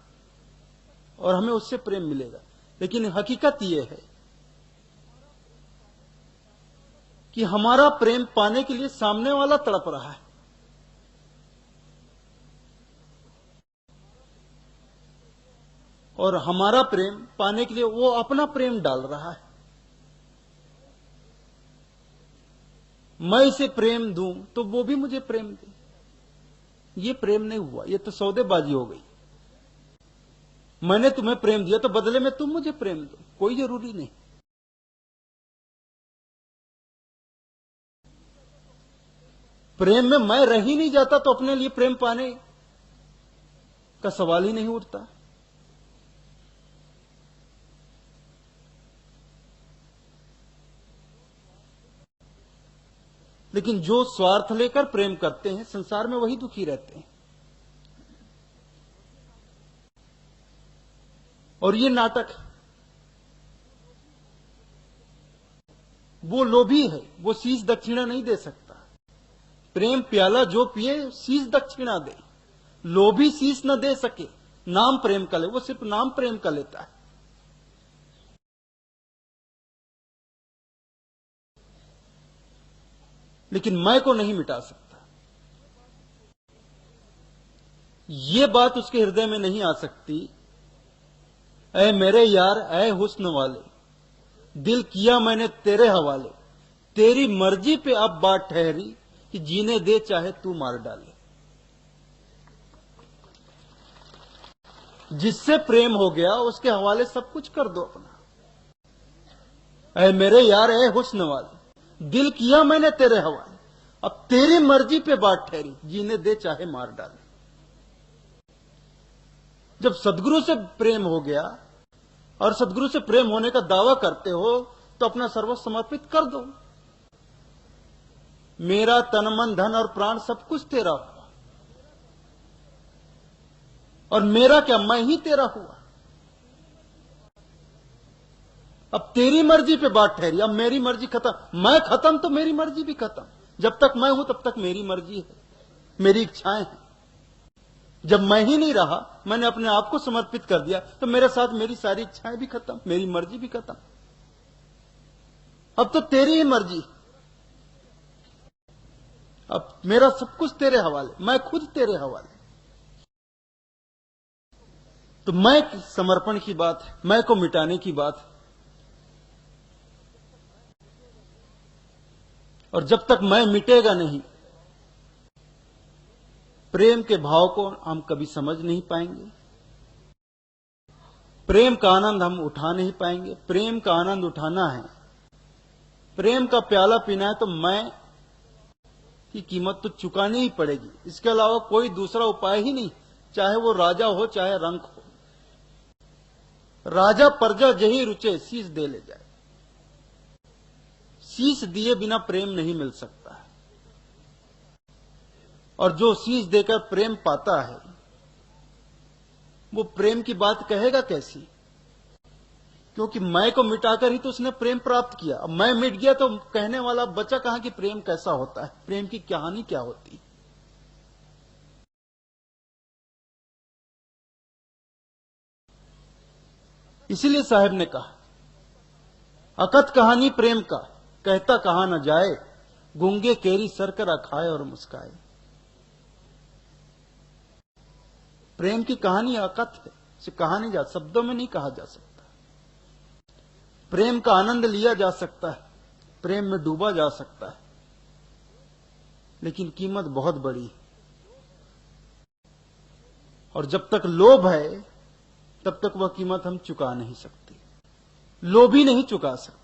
और हमें उससे प्रेम मिलेगा, लेकिन हकीकत यह है कि हमारा प्रेम पाने के लिए सामने वाला तड़प रहा है। और हमारा प्रेम पाने के लिए वो अपना प्रेम डाल रहा है। मैं इसे प्रेम दूं तो वो भी मुझे प्रेम दे। ये प्रेम नहीं हुआ, ये तो सौदेबाजी हो गई। मैंने तुम्हें प्रेम दिया तो बदले में तुम मुझे प्रेम दो, कोई जरूरी नहीं। प्रेम में मैं रह ही नहीं जाता तो अपने लिए प्रेम पाने का सवाल ही नहीं उठता। लेकिन जो स्वार्थ लेकर प्रेम करते हैं संसार में वही दुखी रहते हैं। और ये नाटक है। वो लोभी है, वो शीश दक्षिणा नहीं दे सकता। प्रेम प्याला जो पिए शीश दक्षिणा दे। लोभी शीश न दे सके, नाम प्रेम का ले, वो सिर्फ नाम प्रेम का लेता है। लेकिन मैं को नहीं मिटा सकता। ये बात उसके हृदय में नहीं आ सकती, ऐ मेरे यार ऐ हुस्न वाले, दिल किया मैंने तेरे हवाले, तेरी मर्जी पे अब बात ठहरी कि जीने दे चाहे तू मार डाले। जिससे प्रेम हो गया उसके हवाले सब कुछ कर दो अपना। ऐ मेरे यार ऐ हुस्न वाले, दिल किया मैंने तेरे हवाले, अब तेरी मर्जी पे बात ठहरी, जीने दे चाहे मार डाले। जब सदगुरु से प्रेम हो गया और सदगुरु से प्रेम होने का दावा करते हो तो अपना सर्वस्व समर्पित कर दो। मेरा तन मन धन और प्राण सब कुछ तेरा हुआ, और मेरा क्या, मैं ही तेरा हुआ। अब तेरी मर्जी पे बात ठहरी, अब मेरी मर्जी खत्म। मैं खत्म तो मेरी मर्जी भी खत्म। जब तक मैं हूं तब तक मेरी मर्जी है, मेरी इच्छाएं हैं। जब मैं ही नहीं रहा, मैंने अपने आप को समर्पित कर दिया, तो मेरे साथ मेरी सारी इच्छाएं भी खत्म, मेरी मर्जी भी खत्म। अब तो तेरी ही मर्जी, अब मेरा सब कुछ तेरे हवाले, मैं खुद तेरे हवाले। तो मैं समर्पण की बात है, मैं को मिटाने की बात है। और जब तक मैं मिटेगा नहीं, प्रेम के भाव को हम कभी समझ नहीं पाएंगे, प्रेम का आनंद हम उठा नहीं पाएंगे। प्रेम का आनंद उठाना है, प्रेम का प्याला पीना है, तो मैं की कीमत तो चुकानी ही पड़ेगी। इसके अलावा कोई दूसरा उपाय ही नहीं, चाहे वो राजा हो चाहे रंक हो। राजा प्रजा जही रुचे शीश दे ले जाए। शीश दिए बिना प्रेम नहीं मिल सकता है। और जो शीश देकर प्रेम पाता है वो प्रेम की बात कहेगा कैसी? क्योंकि मैं को मिटाकर ही तो उसने प्रेम प्राप्त किया। अब मैं मिट गया तो कहने वाला बचा कहां कि प्रेम कैसा होता है, प्रेम की कहानी क्या होती। इसीलिए साहब ने कहा, अकथ कहानी प्रेम का, कहता कहा न जाए, गूंगे केरी सरकरा खाए और मुस्काए। प्रेम की कहानी अकथ है, इसे कहा नहीं जा, शब्दों में नहीं कहा जा सकता। प्रेम का आनंद लिया जा सकता है, प्रेम में डूबा जा सकता है, लेकिन कीमत बहुत बड़ी है। और जब तक लोभ है तब तक वह कीमत हम चुका नहीं सकते, लोभी नहीं चुका सकता।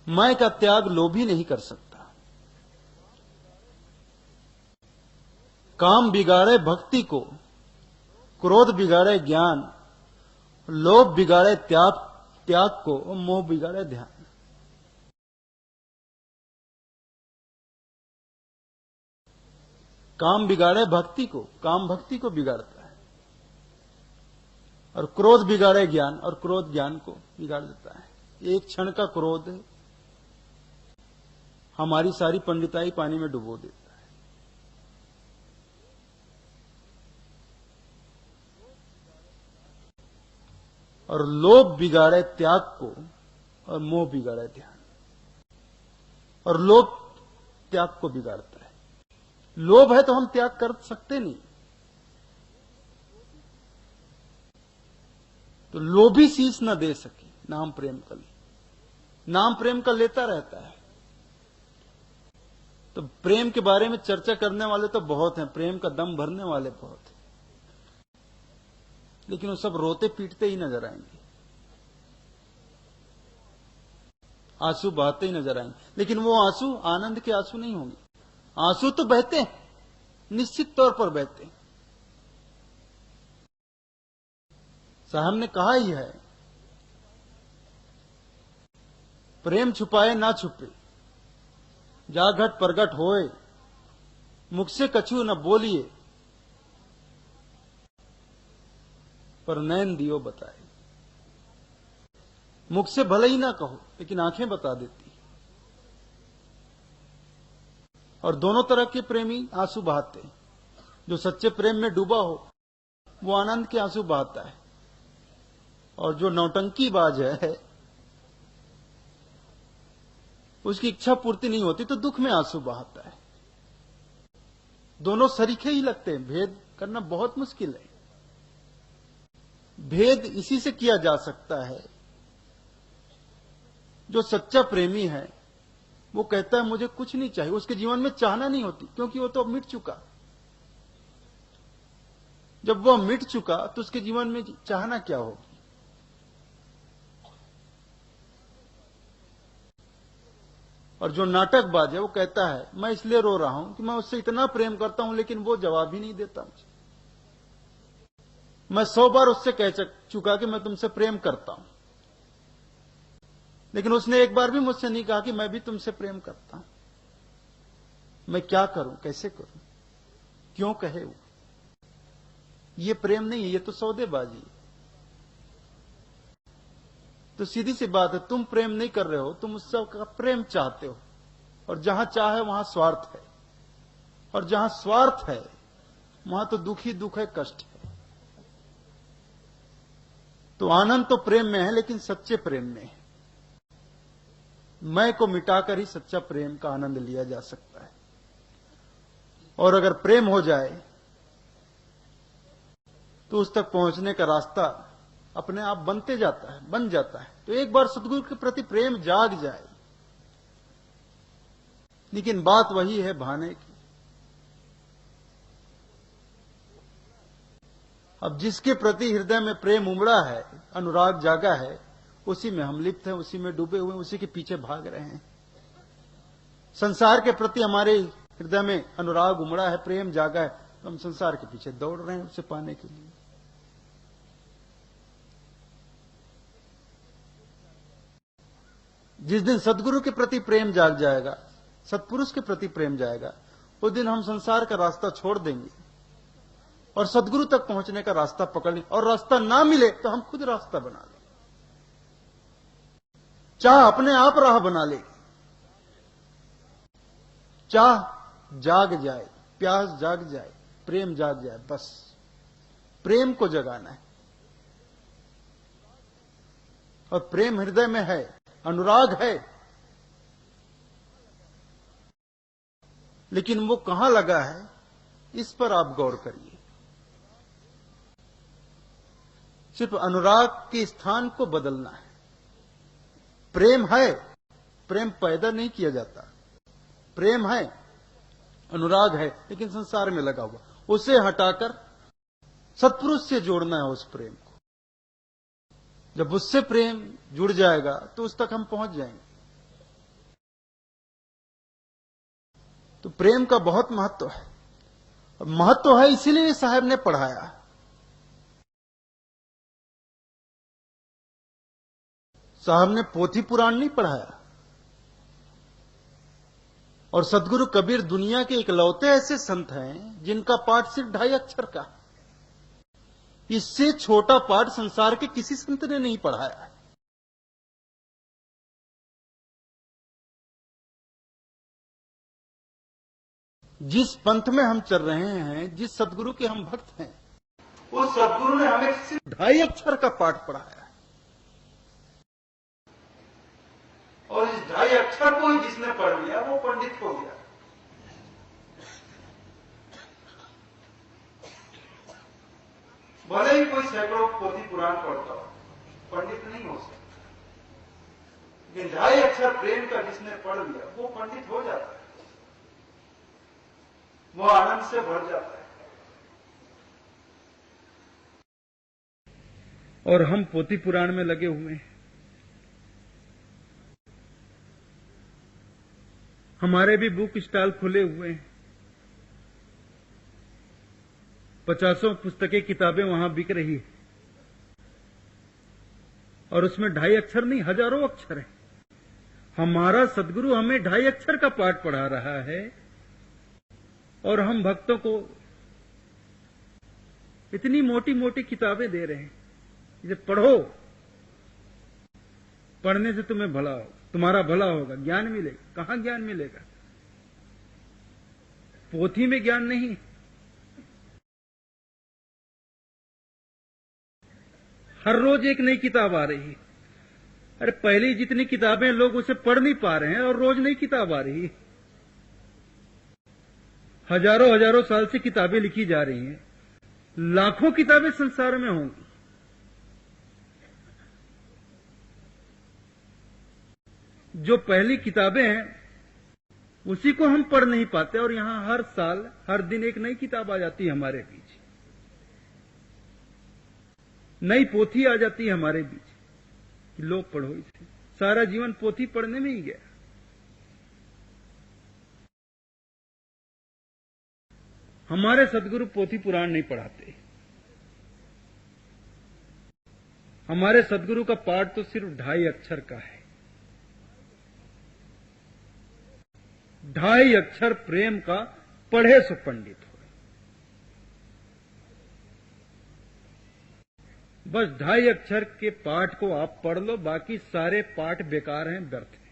मैं का त्याग लोभी नहीं कर सकता। काम बिगाड़े भक्ति को, क्रोध बिगाड़े ज्ञान, लोभ बिगाड़े त्याग को, मोह बिगाड़े ध्यान। काम बिगाड़े भक्ति को, काम भक्ति को बिगाड़ता है। और क्रोध बिगाड़े ज्ञान, और क्रोध ज्ञान को बिगाड़ देता है। एक क्षण का क्रोध हमारी सारी पंडिताई पानी में डुबो देता है। और लोभ बिगाड़े त्याग को, और मोह बिगाड़े ध्यान। और लोभ त्याग को बिगाड़ता है। लोभ है तो हम त्याग कर सकते नहीं, तो लोभी शीश न दे सके नाम प्रेम का ले, नाम प्रेम का लेता रहता है। तो प्रेम के बारे में चर्चा करने वाले तो बहुत हैं, प्रेम का दम भरने वाले बहुत हैं, लेकिन वो सब रोते पीटते ही नजर आएंगे, आंसू बहाते ही नजर आएंगे, लेकिन वो आंसू आनंद के आंसू नहीं होंगे। आंसू तो बहते हैं, निश्चित तौर पर बहते हैं। साहब ने कहा ही है, प्रेम छुपाए ना छुपे, जाघट प्रगट होए, मुख से कछु न बोलिए, पर नैन दियो बताए। मुख से भले ही ना कहो, लेकिन आंखें बता देती। और दोनों तरह के प्रेमी आंसू बहाते हैं। जो सच्चे प्रेम में डूबा हो वो आनंद के आंसू बहाता है, और जो नौटंकीबाज है उसकी इच्छा पूर्ति नहीं होती तो दुख में आंसू बहाता है। दोनों सरीखे ही लगते हैं, भेद करना बहुत मुश्किल है। भेद इसी से किया जा सकता है, जो सच्चा प्रेमी है वो कहता है मुझे कुछ नहीं चाहिए, उसके जीवन में चाहना नहीं होती, क्योंकि वो तो मिट चुका। जब वो मिट चुका तो उसके जीवन में चाहना क्या होगी। और जो नाटकबाज है वो कहता है मैं इसलिए रो रहा हूं कि मैं उससे इतना प्रेम करता हूं, लेकिन वो जवाब ही नहीं देता मुझे। मैं 100 बार उससे कह चुका कि मैं तुमसे प्रेम करता हूं, लेकिन उसने एक बार भी मुझसे नहीं कहा कि मैं भी तुमसे प्रेम करता हूं। मैं क्या करूं, कैसे करूं, क्यों कहे वो। ये प्रेम नहीं है, ये तो सौदेबाजी है। तो सीधी सी बात है, तुम प्रेम नहीं कर रहे हो, तुम उससे का प्रेम चाहते हो, और जहां चाहे वहां स्वार्थ है, और जहां स्वार्थ है वहां तो दुख ही दुख है, कष्ट है। तो आनंद तो प्रेम में है, लेकिन सच्चे प्रेम में है। मैं को मिटाकर ही सच्चा प्रेम का आनंद लिया जा सकता है। और अगर प्रेम हो जाए तो उस तक पहुंचने का रास्ता अपने आप बनते जाता है, बन जाता है। तो एक बार सदगुरु के प्रति प्रेम जाग जाए, लेकिन बात वही है भाने की। अब जिसके प्रति हृदय में प्रेम उमड़ा है, अनुराग जागा है, उसी में हम लिप्त हैं, उसी में डूबे हुए, उसी के पीछे भाग रहे हैं। संसार के प्रति हमारे हृदय में अनुराग उमड़ा है, प्रेम जागा है, तो हम संसार के पीछे दौड़ रहे हैं उसे पाने के लिए। जिस दिन सदगुरु के प्रति प्रेम जाग जाएगा, सत्पुरुष के प्रति प्रेम जाएगा, उस दिन हम संसार का रास्ता छोड़ देंगे और सदगुरु तक पहुंचने का रास्ता पकड़ लेंगे। और रास्ता ना मिले तो हम खुद रास्ता बना लेंगे, चाह अपने आप राह बना लेंगे। चाह जाग जाए, प्यास जाग जाए, प्रेम जाग जाए, बस प्रेम को जगाना है। और प्रेम हृदय में है, अनुराग है, लेकिन वो कहां लगा है, इस पर आप गौर करिए। सिर्फ अनुराग के स्थान को बदलना है। प्रेम है, प्रेम पैदा नहीं किया जाता। प्रेम है, अनुराग है, लेकिन संसार में लगा हुआ, उसे हटाकर सत्पुरुष से जोड़ना है उस प्रेम को। जब उससे प्रेम जुड़ जाएगा तो उस तक हम पहुंच जाएंगे। तो प्रेम का बहुत महत्व है। महत्व है इसीलिए साहब ने पढ़ाया। साहब ने पोथी पुराण नहीं पढ़ाया। और सदगुरु कबीर दुनिया के इकलौते ऐसे संत हैं जिनका पाठ सिर्फ 2.5 अक्षर का। इससे छोटा पाठ संसार के किसी संत ने नहीं पढ़ाया है। जिस पंथ में हम चल रहे हैं, जिस सदगुरु के हम भक्त हैं, उस सदगुरु ने हमें सिर्फ 2.5 अक्षर का पाठ पढ़ाया है। और इस 2.5 अक्षर को ही जिसने पढ़ लिया वो पंडित हो गया। भले ही कोई सैकड़ों पोथी पुराण पढ़ता हो, पंडित नहीं हो सकता। लेकिन 2.5 अक्षर प्रेम का जिसने पढ़ लिया वो पंडित हो जाता है, वो आनंद से भर जाता है। और हम पोथी पुराण में लगे हुए हैं। हमारे भी बुक स्टॉल खुले हुए हैं। 50 पुस्तकें किताबें वहां बिक रही है, और उसमें 2.5 अक्षर नहीं, हजारों अक्षर है। हमारा सदगुरु हमें 2.5 अक्षर का पाठ पढ़ा रहा है, और हम भक्तों को इतनी मोटी मोटी किताबें दे रहे हैं। इसे पढ़ो, पढ़ने से तुम्हें भला हो, तुम्हारा भला होगा, ज्ञान मिलेगा। कहां ज्ञान मिलेगा? पोथी में ज्ञान नहीं। हर रोज एक नई किताब आ रही है। अरे पहले जितनी किताबें लोग उसे पढ़ नहीं पा रहे हैं, और रोज नई किताब आ रही है। हजारों हजारों साल से किताबें लिखी जा रही हैं। लाखों किताबें संसार में होंगी। जो पहली किताबें हैं उसी को हम पढ़ नहीं पाते, और यहां हर साल हर दिन एक नई किताब आ जाती है हमारे बीच, नई पोथी आ जाती है हमारे बीच। लोग पढ़ो इसे। सारा जीवन पोथी पढ़ने में ही गया। हमारे सदगुरु पोथी पुराण नहीं पढ़ाते। हमारे सदगुरु का पाठ तो सिर्फ 2.5 अक्षर का है। 2.5 अक्षर प्रेम का, पढ़े सो पंडित हो। बस 2.5 अक्षर के पाठ को आप पढ़ लो, बाकी सारे पाठ बेकार हैं, व्यर्थ हैं।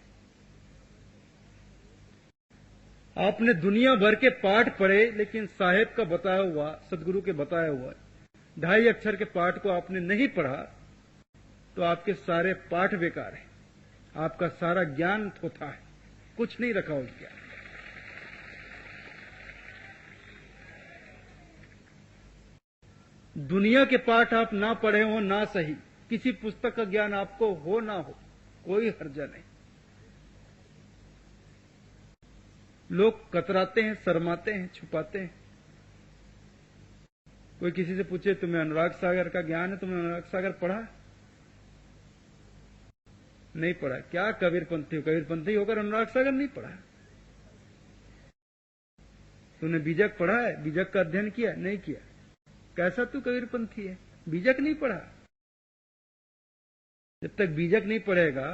आपने दुनिया भर के पाठ पढ़े, लेकिन साहेब का बताया हुआ, सदगुरु के बताया हुआ 2.5 अक्षर के पाठ को आपने नहीं पढ़ा, तो आपके सारे पाठ बेकार हैं। आपका सारा ज्ञान थोथा है, कुछ नहीं रखा उस ज्ञान। दुनिया के पाठ आप ना पढ़े हो ना सही, किसी पुस्तक का ज्ञान आपको हो ना हो, कोई हर्जा नहीं। लोग कतराते हैं, शर्माते हैं, छुपाते हैं। कोई किसी से पूछे तुम्हें अनुराग सागर का ज्ञान है, तुमने अनुराग सागर पढ़ा? नहीं पढ़ा। क्या कबीरपंथी हो? कबीरपंथी होकर अनुराग सागर नहीं पढ़ा। तूने बीजक पढ़ा है? बीजक का अध्ययन किया? नहीं किया। कैसा तू कबीरपंथी है? बीजक नहीं पढ़ा। जब तक बीजक नहीं पढ़ेगा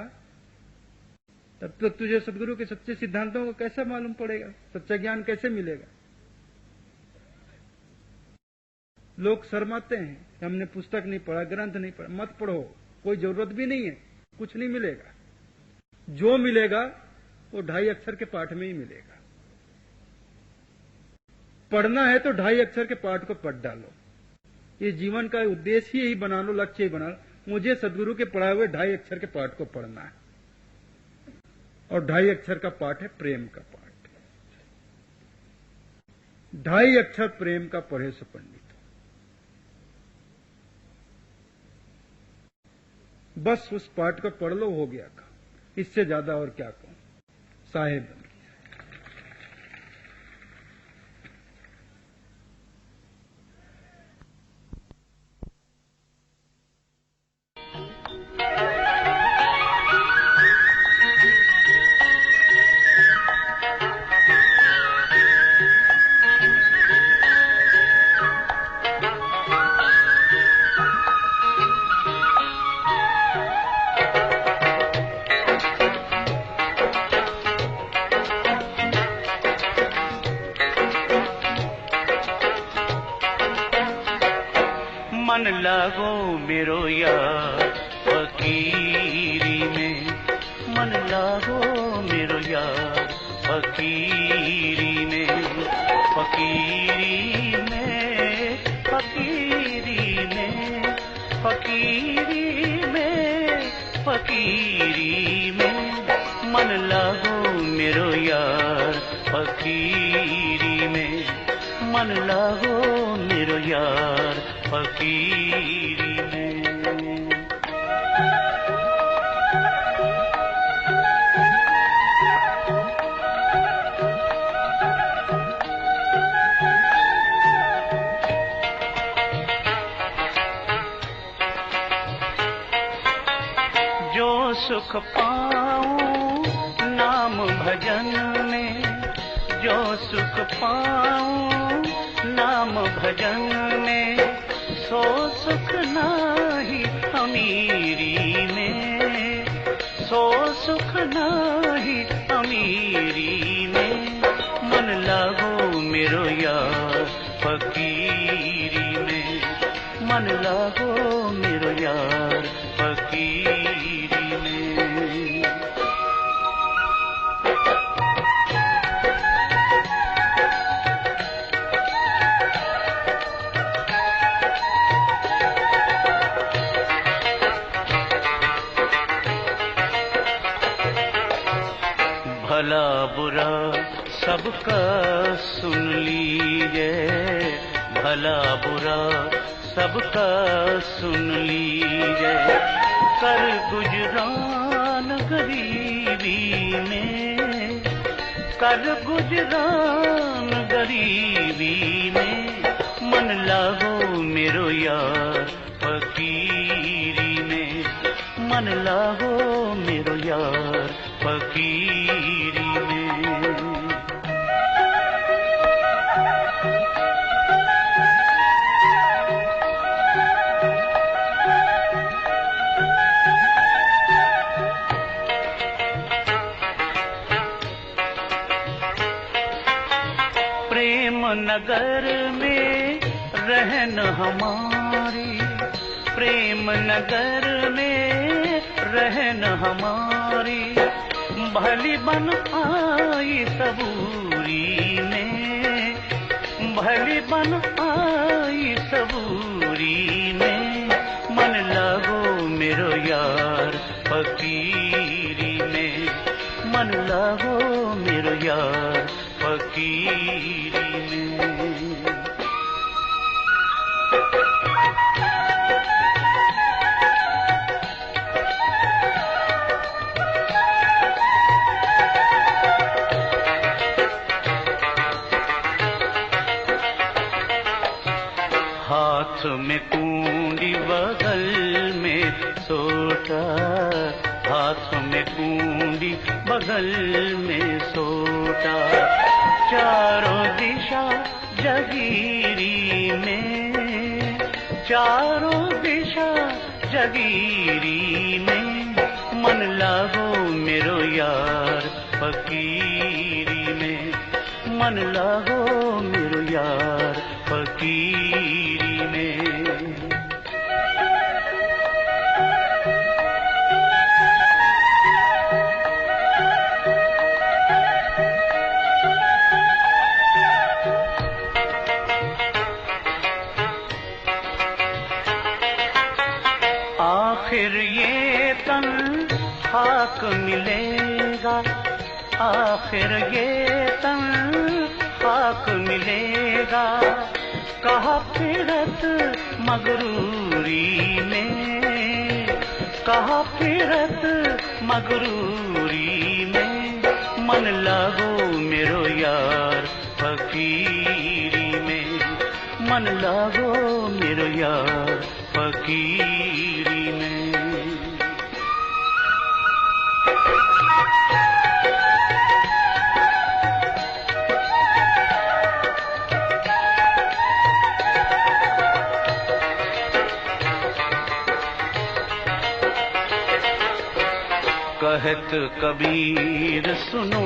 तब तक तुझे सदगुरु के सच्चे सिद्धांतों को कैसा मालूम पड़ेगा? सच्चा ज्ञान कैसे मिलेगा? लोग शर्माते हैं, हमने पुस्तक नहीं पढ़ा, ग्रंथ नहीं पढ़ा। मत पढ़ो, कोई जरूरत भी नहीं है, कुछ नहीं मिलेगा। जो मिलेगा वो 2.5 अक्षर के पाठ में ही मिलेगा। पढ़ना है तो 2.5 अक्षर के पाठ को पढ़ डालो। ये जीवन का उद्देश्य ही बना लो, लक्ष्य ही बना लो, मुझे सदगुरु के पढ़ाए हुए 2.5 अक्षर के पाठ को पढ़ना है। और 2.5 अक्षर का पाठ है प्रेम का पाठ। 2.5 अक्षर प्रेम का पढ़े सो पंडित। बस उस पाठ को पढ़ लो, हो गया काम। इससे ज्यादा और क्या कहूं साहेब। लागो मेरो यार फकीरी में, मन लागो मेरो यार फकीरी में, फकीरी में, फकीरी में, फकीरी में, फकीरी में, मन लागो मेरो यार फकीरी में, मन लागो मेरो यार फकीरी में। जो सुख पाऊं नाम भजन में, जो सुख पाऊं नाम भजन में, सो सुख नाही अमीरी में, सो सुख नाही अमीरी में, मन लागो मेरो यार फकीरी में, मन लागो मेरो यार फकीरी में। भला बुरा सबका सुन लीजिए, भला बुरा सबका सुन लीजिए, कर गुजरान गरीबी में, कर गुजरान गरीबी में, मन लागो मेरो यार फकीरी में, मन लागो मेरो यार फकीरी में। प्रेम नगर में रहन हमारी, प्रेम नगर में रहन हमारी, भली बन आई सबूरी में, भली बन आई सबूरी में, मन लागो मेरो यार फकीरी में, मन लागो मेरो यार फकीरी में। हाथ में कुंडी बगल में सोटा, हाथ में कुंडी बगल में सोटा, चारों दिशा जगीरी में, चारों दिशा जगीरी में, मन लागो मेरो यार फकीरी में, मन लागो मेरो यार फकीरी में। आखिर ये तन खाक मिलेगा, आखिर ये तन खाक मिलेगा, कहा फिरत मगरूरी में, कहा फिरत मगरूरी में, मन लागो मेरो यार फकीरी में, मन लागो मेरो यार फकीरी में। कहत कबीर सुनो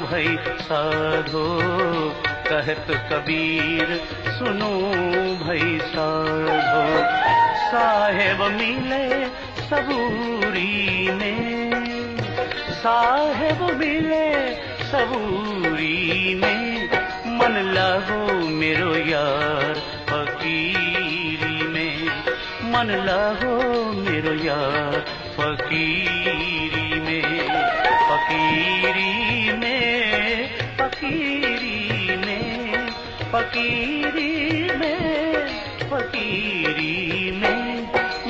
भाई साधो, कहत कबीर सुनो भाई साधो, साहेब मिले सबूरी में, साहेब मिले सबूरी में, मन लागो मेरो यार फकीरी में, मन लागो मेरो यार फकीरी में, फकीरी में, फकीरी में, फकीरी में, फकीरी में,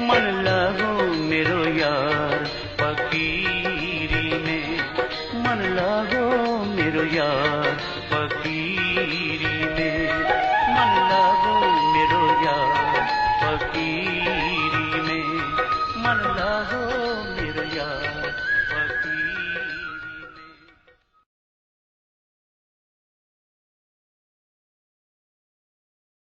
मन लागो मेरो यार फकीरी में, मन लागो मेरो यार फकीरी में, मन लागो मेरो यार फकीरी में, मन लागो मेरो यार